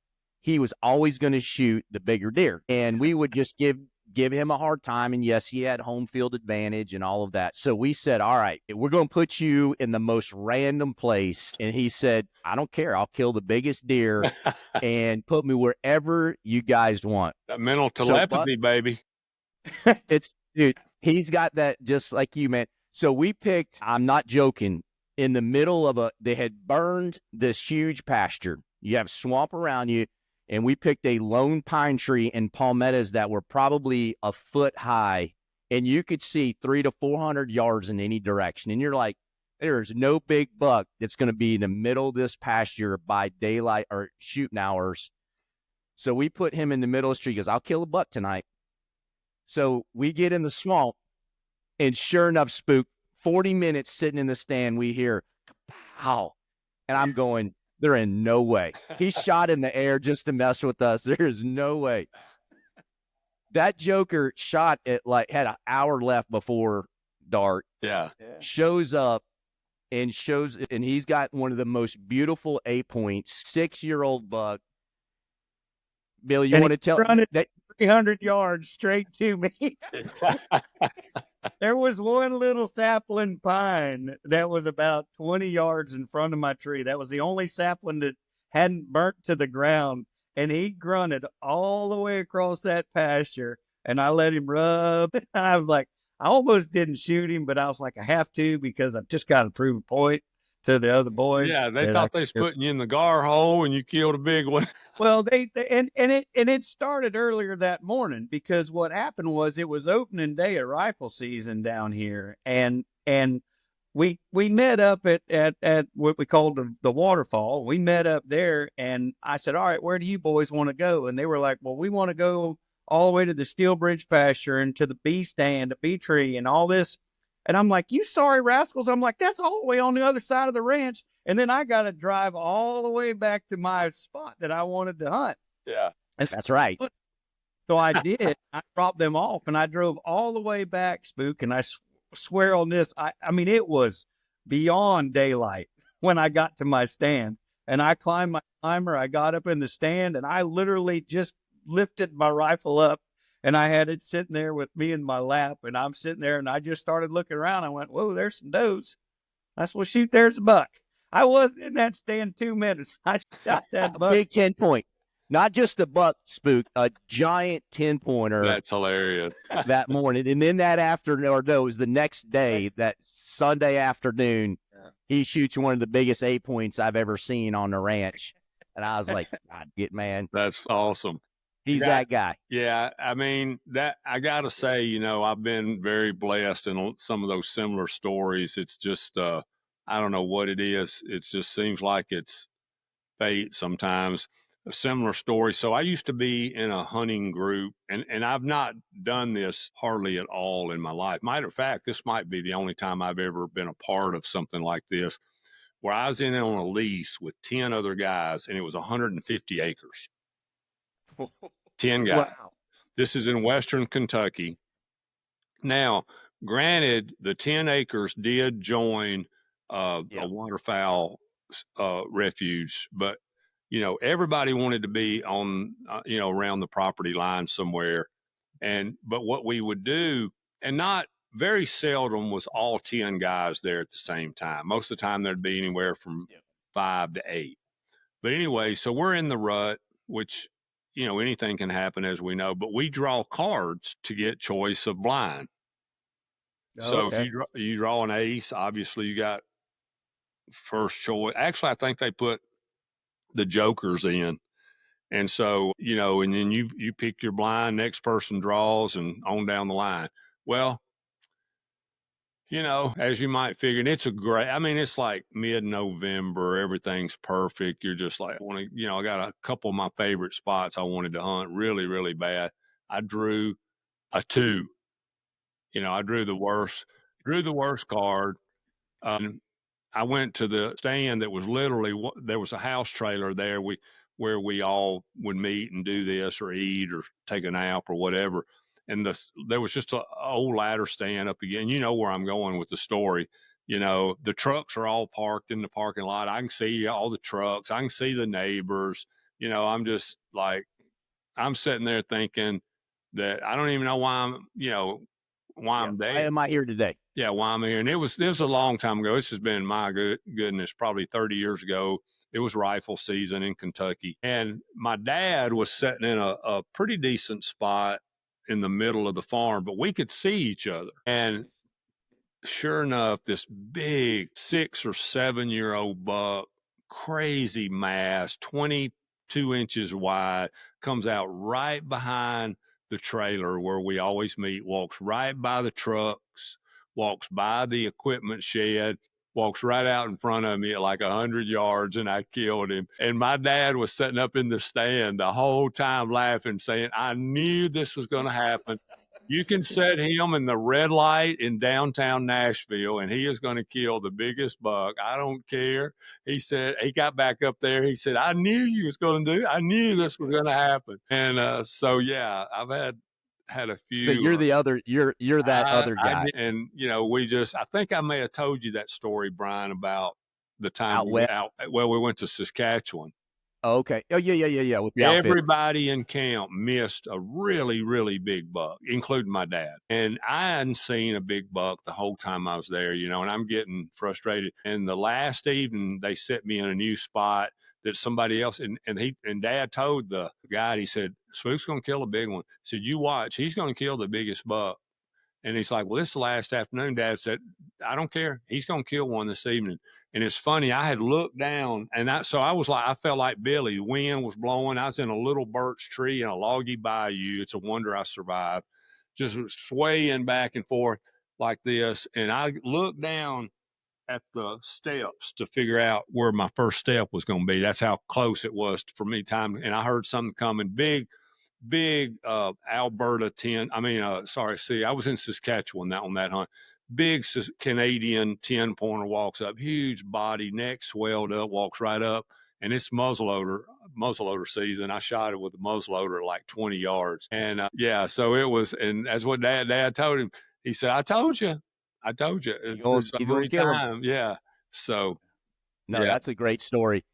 he was always going to shoot the bigger deer. And we would just give him a hard time. And yes, he had home field advantage and all of that. So we said, all right, we're going to put you in the most random place. And he said, I don't care. I'll kill the biggest deer and put me wherever you guys want. That mental telepathy, baby. Dude, he's got that just like you, man. So we picked, I'm not joking, in the middle of they had burned this huge pasture. You have swamp around you. And we picked a lone pine tree and palmettos that were probably a foot high, and you could see 300 to 400 yards in any direction. And you're like, there's no big buck that's going to be in the middle of this pasture by daylight or shooting hours. So we put him in the middle of the street. He goes, I'll kill a buck tonight. So we get in the swamp, and sure enough, Spook, 40 minutes sitting in the stand, we hear, pow. And I'm going, there in no way. He shot in the air just to mess with us. There is no way. That joker shot at had an hour left before dark. Yeah. Shows up and he's got one of the most beautiful 8-points, 6-year-old buck. Bill, you want to tell that 300 yards straight to me. There was one little sapling pine that was about 20 yards in front of my tree. That was the only sapling that hadn't burnt to the ground. And he grunted all the way across that pasture. And I let him rub. I was like, I almost didn't shoot him, but I was like, I have to because I've just got to prove a point to the other boys. Yeah, they thought they was putting you in the gar hole and you killed a big one. Well, it started earlier that morning because what happened was it was opening day of rifle season down here, and we met up at what we called the waterfall. We met up there, and I said, all right, where do you boys want to go? And they were like, well, we want to go all the way to the Steel Bridge pasture and to the bee stand, the bee tree, and all this. And I'm like, you sorry rascals. I'm like, that's all the way on the other side of the ranch. And then I got to drive all the way back to my spot that I wanted to hunt. Yeah. That's right. So I did. I dropped them off and I drove all the way back, Spook. And I swear on this, I mean, it was beyond daylight when I got to my stand. And I climbed my climber. I got up in the stand and I literally just lifted my rifle up and I had it sitting there with me in my lap. And I'm sitting there and I just started looking around. I went, whoa, there's some does. That's what shoot. There's a buck. I wasn't in that stand 2 minutes. I shot that buck. Big 10-point. Not just a buck, Spook, a giant 10-pointer. That's hilarious. That morning. And then that afternoon, or no, it was the next day, that Sunday afternoon, he shoots one of the biggest 8-points I've ever seen on the ranch. And I was like, God, man. That's awesome. He's that guy. Yeah. I mean, that I got to say, you know, I've been very blessed in some of those similar stories. It's just, I don't know what it is. It just seems like it's fate sometimes. A similar story. So I used to be in a hunting group, and I've not done this hardly at all in my life. Matter of fact, this might be the only time I've ever been a part of something like this, where I was in on a lease with 10 other guys, and it was 150 acres. 10 guys. Wow. This is in Western Kentucky. Now, granted, the 10 acres did join a waterfowl refuge, but you know, everybody wanted to be on, you know, around the property line somewhere. But what we would do, and not very seldom was all 10 guys there at the same time. Most of the time there'd be anywhere from 5 to 8. But anyway, so we're in the rut, which, you know, anything can happen, as we know, but we draw cards to get choice of blind. So if you draw an ace, obviously you got first choice. Actually, I think they put the jokers in. And so, you know, and then you pick your blind, next person draws, and on down the line. Well, you know, as you might figure, and it's it's like mid-November, everything's perfect. You're just like, I got a couple of my favorite spots I wanted to hunt really, really bad. I drew a 2. You know, I drew the worst card. I went to the stand that was literally, there was a house trailer there where we all would meet and do this or eat or take a nap or whatever. And there was just an old ladder stand up again. You know where I'm going with the story. You know, the trucks are all parked in the parking lot. I can see all the trucks. I can see the neighbors. You know, I'm just like, I'm sitting there thinking that I don't even know why I'm there. Why am I here today? Yeah, why I'm here. And this was a long time ago. This has been, my goodness, probably 30 years ago. It was rifle season in Kentucky. And my dad was sitting in a pretty decent spot in the middle of the farm, but we could see each other. And sure enough, this big 6 or 7 year old buck, crazy mass, 22 inches wide, comes out right behind the trailer where we always meet, walks right by the trucks, walks by the equipment shed, walks right out in front of me at like 100 yards, and I killed him. And my dad was sitting up in the stand the whole time laughing, saying, I knew this was going to happen. You can set him in the red light in downtown Nashville, and he is going to kill the biggest buck. I don't care. He said, he got back up there. He said, I knew you was going to do it. I knew this was going to happen. And so, yeah, I've had a few. So you're you're that other guy. And, you know, I think I may have told you that story, Brian, about the time we went to Saskatchewan. Oh, okay. Oh, yeah. With the Everybody in camp missed a really, really big buck, including my dad. And I hadn't seen a big buck the whole time I was there, you know, and I'm getting frustrated. And the last evening, they set me in a new spot that somebody else, and Dad told the guy, he said, Spook's going to kill a big one. He said, you watch, he's going to kill the biggest buck. And he's like, well, this is the last afternoon. Dad said, I don't care. He's going to kill one this evening. And it's funny, I had looked down, and I felt like Billy. The wind was blowing. I was in a little birch tree in a loggy bayou. It's a wonder I survived. Just swaying back and forth like this. And I looked down at the steps to figure out where my first step was going to be. That's how close it was for me time. And I heard something coming big Alberta 10. I was in Saskatchewan on that hunt. Big Canadian 10-pointer walks up, huge body, neck swelled up, walks right up. And it's muzzleloader season. I shot it with a muzzleloader at like 20 yards. And so it was, and that's what dad told him. He said, I told you I told you, there's so He's gonna many kill him. times. Yeah. So, No, yeah. that's a great story.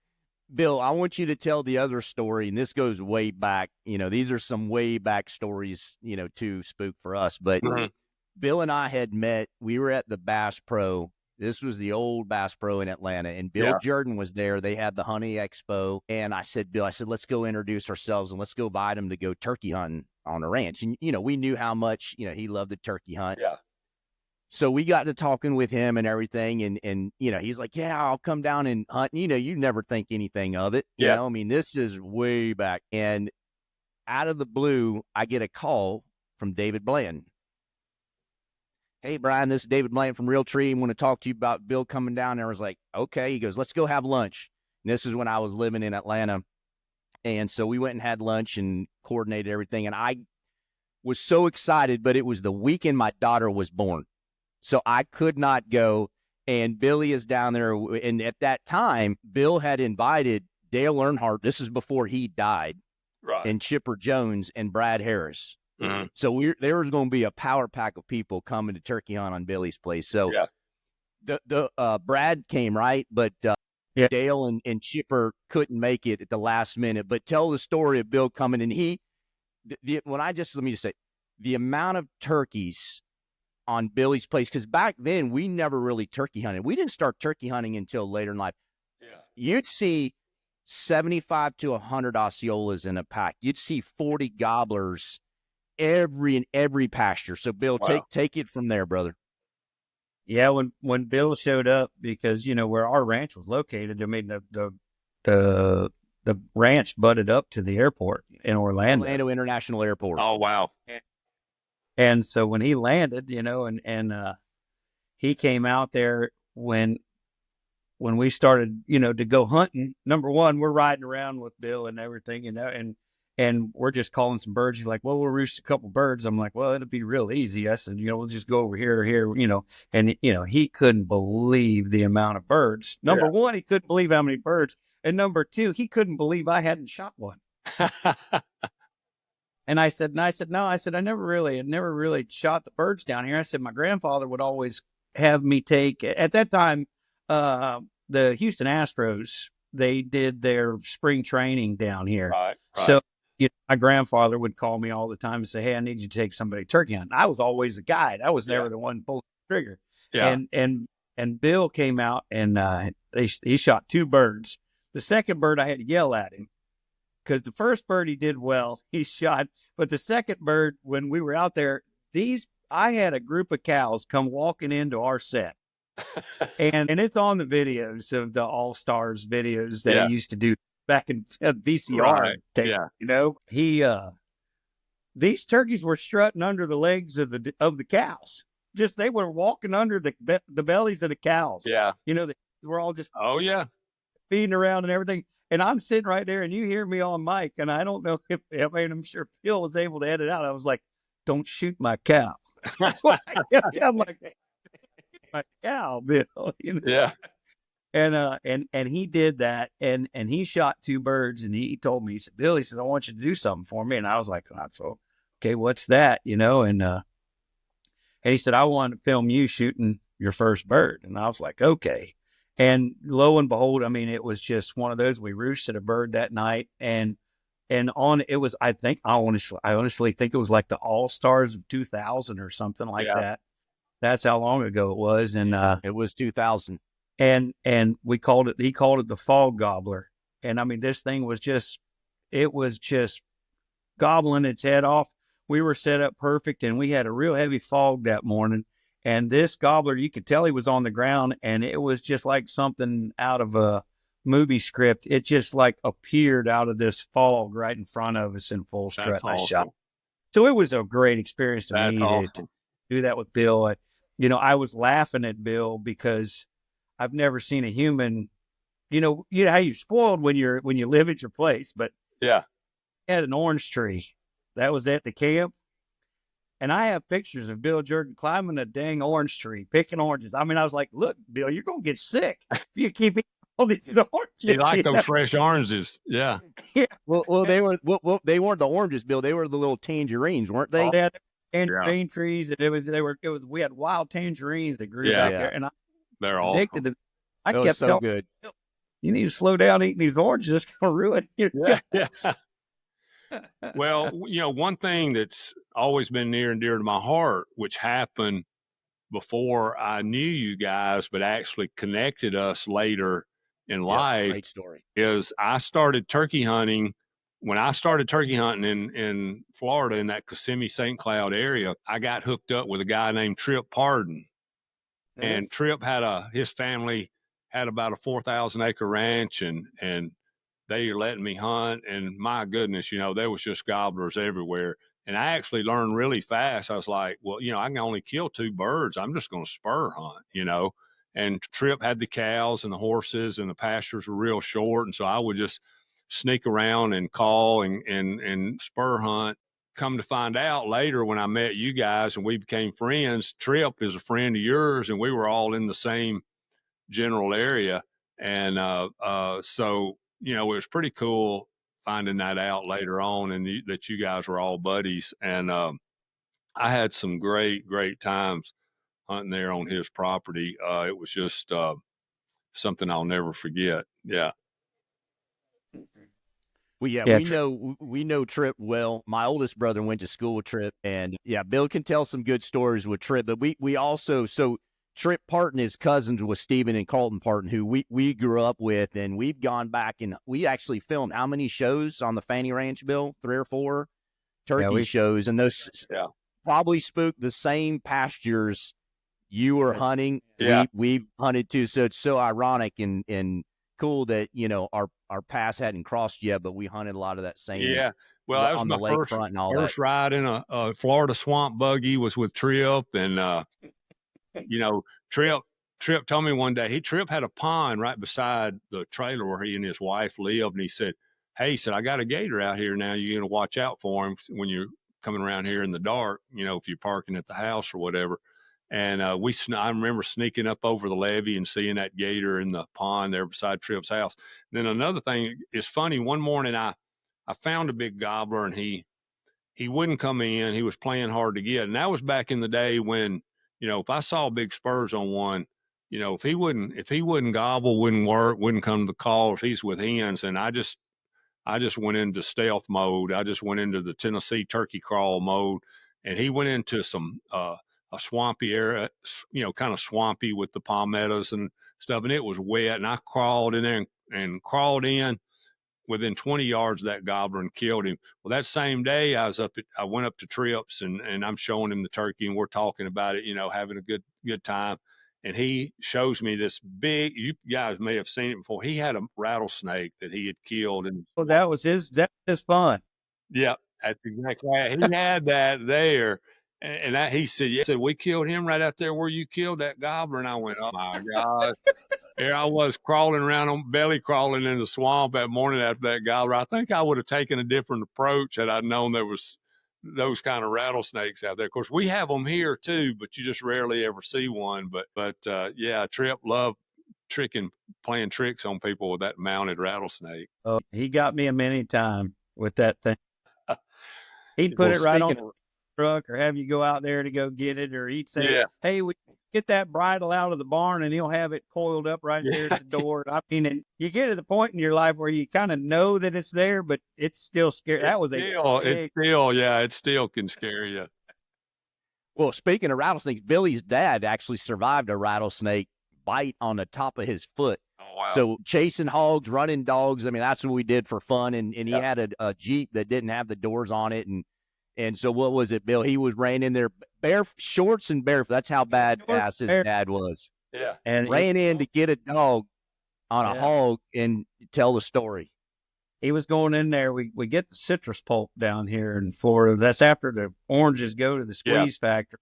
Bill, I want you to tell the other story, and this goes way back. These are some way back stories, to Spook for us. But Mhm. Bill and I had met. We were at the Bass Pro. This was the old Bass Pro in Atlanta, and Bill Yeah. Jordan was there. They had the Honey Expo, and I said, Bill, let's go introduce ourselves and let's go invite him to go turkey hunting on a ranch. And we knew how much he loved the turkey hunt. Yeah. So we got to talking with him and everything, and he's like, yeah, I'll come down and hunt. You never think anything of it. Yeah. I mean, this is way back, and out of the blue, I get a call from David Bland. Hey, Brian, this is David Bland from Real Tree. I want to talk to you about Bill coming down there. I was like, okay. He goes, let's go have lunch. And this is when I was living in Atlanta. And so we went and had lunch and coordinated everything. And I was so excited, but it was the weekend my daughter was born. So I could not go. And Billy is down there. And at that time, Bill had invited Dale Earnhardt. This is before he died. Right. And Chipper Jones and Brad Harris. Mm-hmm. So there was going to be a power pack of people coming to turkey hunt on Billy's place. So Yeah. the Brad came, right? But Yeah. Dale and Chipper couldn't make it at the last minute. But tell the story of Bill coming. And let me just say, the amount of turkeys on Billy's place, because back then we never really turkey hunted. We didn't start turkey hunting until later in life. Yeah. You'd see 75 to 100 Osceolas in a pack. You'd see 40 gobblers in every pasture. So Bill, Wow. take it from there, brother. Yeah, when Bill showed up, because where our ranch was located, I mean the ranch butted up to the airport in Orlando International Airport. Oh, wow. And so when he landed, and he came out there when we started, to go hunting. Number one, we're riding around with Bill and everything, and we're just calling some birds. He's like, well, we'll roost a couple birds. I'm like, well, it'll be real easy. I said, we'll just go over here or here, and, he couldn't believe the amount of birds. Number one, he couldn't believe how many birds. And number two, he couldn't believe I hadn't shot one. And I said, no, I never really shot the birds down here. I said, my grandfather would always have me take, at that time, the Houston Astros, they did their spring training down here. Right. So my grandfather would call me all the time and say, hey, I need you to take somebody turkey hunting. I was always a guide. I was never the one pulling the trigger. Yeah. And Bill came out and he shot 2 birds. The second bird, I had to yell at him, because the first bird he did well, he shot. But the second bird, when we were out there, I had a group of cows come walking into our set. and it's on the videos of the All-Stars videos that he used to do back in VCR. Right. Tape, these turkeys were strutting under the legs of the cows. Just, they were walking under the bellies of the cows. Yeah. They were all just feeding around and everything. And I'm sitting right there, and you hear me on mic, and I don't know I'm sure Phil was able to edit out. I was like, don't shoot my cow. That's what I kept telling my cow, Bill. Yeah. And he did that, and he shot 2 birds, and he told me, he said, Bill, I want you to do something for me. And I was like, oh, okay, what's that? And he said, I want to film you shooting your first bird. And I was like, okay. And lo and behold, I mean, it was just one of those. We roosted a bird that night, and it was, I honestly think it was like the All-Stars of 2000 or something like that. That's how long ago it was. And it was 2000. And he called it the fog gobbler. And I mean, this thing was just gobbling its head off. We were set up perfect, and we had a real heavy fog that morning. And this gobbler, you could tell he was on the ground, and it was just like something out of a movie script. It just like appeared out of this fog right in front of us in full strut. That's awesome. Shot. So it was a great experience to me to do that with Bill. I was laughing at Bill because I've never seen a human, you know how you're spoiled when you live at your place, but he had an orange tree that was at the camp. And I have pictures of Bill Jordan climbing a dang orange tree, picking oranges. I mean, I was like, look, Bill, you're going to get sick if you keep eating all these oranges. You like them fresh oranges. Yeah. Well, they weren't the oranges, Bill. They were the little tangerines, weren't they? Yeah, tangerine trees, and we had wild tangerines that grew back there, and I they're addicted awesome. to. I That was kept so telling good. you need to slow down eating these oranges. It's going to ruin your guts. Well, one thing that's always been near and dear to my heart, which happened before I knew you guys, but actually connected us later in life, Great story. is I started turkey hunting. When I started turkey hunting in Florida, in that Kissimmee St. Cloud area, I got hooked up with a guy named Trip Pardon. And Trip his family had about a 4,000 acre ranch, and they were letting me hunt. And my goodness, there was just gobblers everywhere. And I actually learned really fast. I was like, well, I can only kill 2 birds. I'm just going to spur hunt. And Trip had the cows and the horses, and the pastures were real short. And so I would just sneak around and call and spur hunt. Come to find out later, when I met you guys and we became friends, Trip is a friend of yours, and we were all in the same general area. And so, it was pretty cool finding that out later on, and that you guys were all buddies. And I had some great, great times hunting there on his property. It was just something I'll never forget. Yeah. Well, we know Trip well. My oldest brother went to school with Trip, and Bill can tell some good stories with Trip. But we also, so Trip Parton is cousins with Stephen and Carlton Parton, who we grew up with, and we've gone back and we actually filmed how many shows on the Fanny Ranch, Bill? 3 or 4 turkey shows, and those probably spooked the same pastures you were hunting. We've hunted too, so it's so ironic and cool that our paths hadn't crossed yet, but we hunted a lot of that same. Yeah, well, that was on my the lakefront and all first that. ride in a Florida swamp buggy was with Trip, and Trip told me one day, Trip had a pond right beside the trailer where he and his wife lived, and he said, "Hey," he said, "I got a gator out here now. You're gonna watch out for him when you're coming around here in the dark. If you're parking at the house or whatever." And I remember sneaking up over the levee and seeing that gator in the pond there beside Trip's house. Then another thing is funny. One morning I found a big gobbler, and he wouldn't come in. He was playing hard to get. And that was back in the day when, if I saw big spurs on one, if he wouldn't gobble, wouldn't work, wouldn't come to the call, if he's with hens, and I just went into stealth mode. I just went into the Tennessee turkey crawl mode, and he went into some a swampy area, kind of swampy with the palmettos and stuff, and it was wet. And I crawled in there and crawled in within 20 yards of that gobbler and killed him. Well, that same day I went up to Trips, and I'm showing him the turkey, and we're talking about it, having a good time. And he shows me this big, you guys may have seen it before. He had a rattlesnake that he had killed. And that was his fun. Yep. That's exactly right. He had that there. And he said, we killed him right out there where you killed that gobbler. And I went, oh my God. Here I was crawling around, belly crawling in the swamp that morning after that gobbler. I think I would have taken a different approach had I known there was those kind of rattlesnakes out there. Of course, we have them here too, but you just rarely ever see one. But Trip loved playing tricks on people with that mounted rattlesnake. Oh, he got me a many time with that thing. He'd put it right on the truck, or have you go out there to go get it, or he'd say, "Hey, we get that bridle out of the barn," and he'll have it coiled up right there at the door. I mean, and you get to the point in your life where you kind of know that it's there, but it's still scary. It still can scare you. Well, speaking of rattlesnakes, Billy's dad actually survived a rattlesnake bite on the top of his foot. Oh, wow. So chasing hogs, running dogs. I mean, that's what we did for fun. And he had a Jeep that didn't have the doors on it. And so what was it, Bill? He ran in there bare shorts and barefoot. That's how badass his dad was. Yeah. And ran in to get a dog on a hog and tell the story. He was going in there. We get the citrus pulp down here in Florida. That's after the oranges go to the squeeze factory.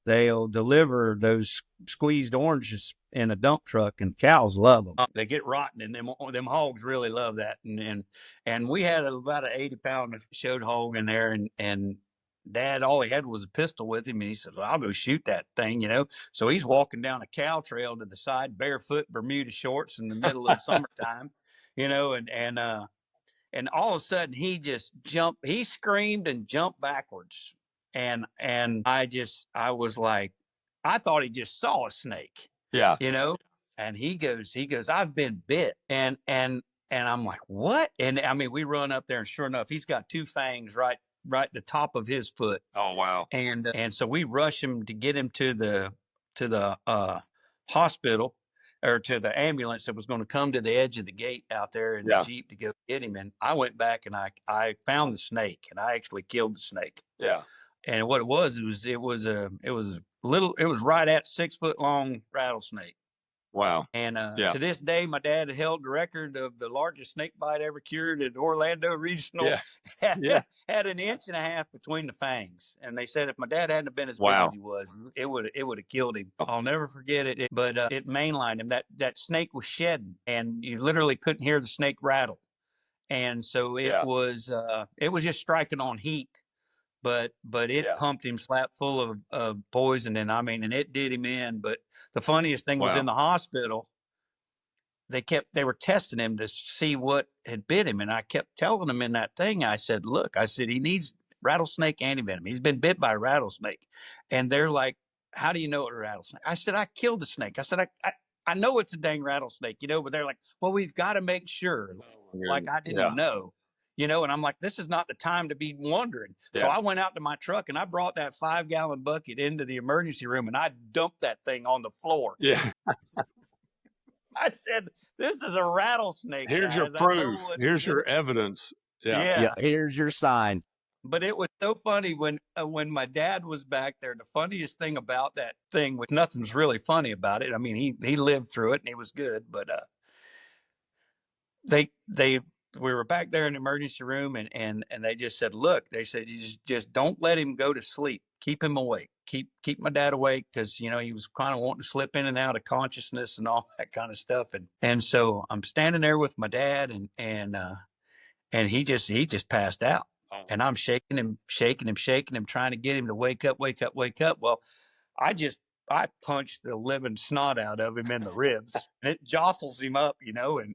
They'll deliver those squeezed oranges in a dump truck, and cows love them. They get rotten, and them hogs really love that. And we had about an 80-pound showed hog in there, and Dad, all he had was a pistol with him, and he said, "Well, I'll go shoot that thing," So he's walking down a cow trail to the side, barefoot, Bermuda shorts, in the middle of summertime, and all of a sudden he just jumped. He screamed and jumped backwards and I was like, I thought he just saw a snake, Yeah. and he goes, I've been bit, and I'm like, what? And I mean, we run up there, and sure enough, he's got two fangs right the top of his foot. Oh, wow. And so we rush him to get him to the hospital, or to the ambulance that was going to come to the edge of the gate out there in the Yeah. Jeep to go get him. And I went back and I found the snake, and I actually killed the snake. Yeah. And what it was right at 6 foot long rattlesnake. Wow. And Yeah. to this day, my dad held the record of the largest snake bite ever cured at Orlando Regional. Yeah. Yeah. Had an inch and a half between the fangs, and they said if my dad hadn't been as big Wow. as he was, it would have killed him. I'll never forget it. But it mainlined him. That snake was shedding, and you literally couldn't hear the snake rattle. And so it Yeah. was just striking on heat. But it Yeah. pumped him slap full of poison, and and it did him in. But the funniest thing was, Wow. in the hospital, they were testing him to see what had bit him, and I kept telling him in that thing, I said, look, I said, he needs rattlesnake antivenom. He's been bit by a rattlesnake. And they're like, how do you know it's a rattlesnake? I said, I killed the snake. I said, I know it's a dang rattlesnake, but they're like, well, we've got to make sure. Like I didn't know. And I'm like, this is not the time to be wondering. So I went out to my truck, and I brought that 5-gallon bucket into the emergency room, and I dumped that thing on the floor. Yeah. I said, this is a rattlesnake. Here's your proof. Here's your evidence. Yeah. Here's your sign. But it was so funny when my dad was back there. The funniest thing about that thing, which nothing's really funny about it. I mean, he lived through it, and he was good. But we were back there in the emergency room, and they just said, look, they said, you just don't let him go to sleep. Keep him awake. Keep my dad awake, because he was kind of wanting to slip in and out of consciousness and all that kind of stuff. And so I'm standing there with my dad, and he just passed out. And I'm shaking him, trying to get him to wake up. Well, I punched the living snot out of him in the ribs, and it jostles him up,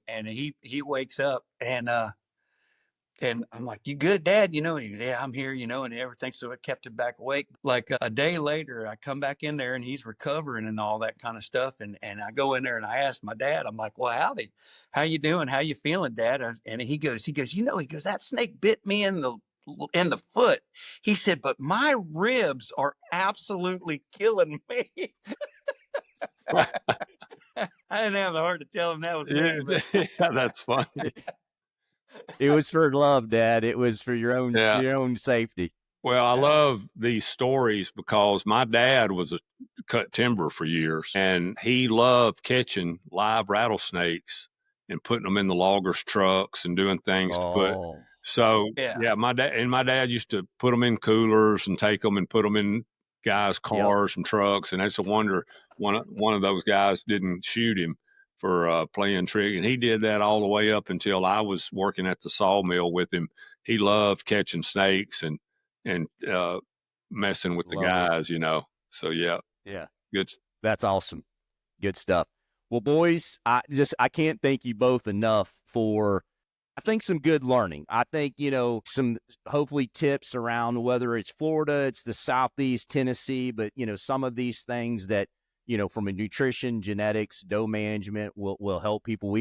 and he wakes up, and I'm like, you good, Dad? Yeah, I'm here, and everything. So it kept him back awake. Like a day later, I come back in there, and he's recovering and all that kind of stuff. And I go in there, and I ask my dad, I'm like, well, howdy, how you doing? How you feeling, Dad? And he goes, that snake bit me in the foot. He said, but my ribs are absolutely killing me. I didn't have the heart to tell him that was me. Yeah, that's funny. It was for love, Dad. It was for your own safety. Well, I love these stories because my dad was a cut timber for years, and he loved catching live rattlesnakes and putting them in the loggers' trucks and doing things to put. So my dad used to put them in coolers and take them and put them in guys' cars and trucks, and it's a wonder one of those guys didn't shoot him for playing trick. And he did that all the way up until I was working at the sawmill with him. He loved catching snakes and messing with the guys, So yeah. Good. That's awesome. Good stuff. Well, boys, I can't thank you both enough for, I think, some good learning. I think, some hopefully tips around whether it's Florida, it's the Southeast, Tennessee, but, some of these things that, from a nutrition, genetics, doe management will help people.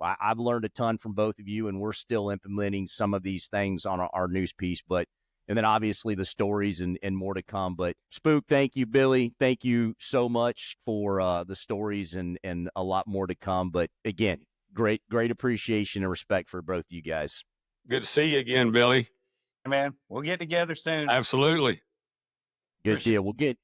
I've learned a ton from both of you, and we're still implementing some of these things on our news piece, and then obviously the stories and more to come. But Spook, thank you. Billy, thank you so much for the stories and a lot more to come. But again, great appreciation and respect for both you guys. Good to see you again, Billy. Man, we'll get together soon. Absolutely. Good deal. We'll get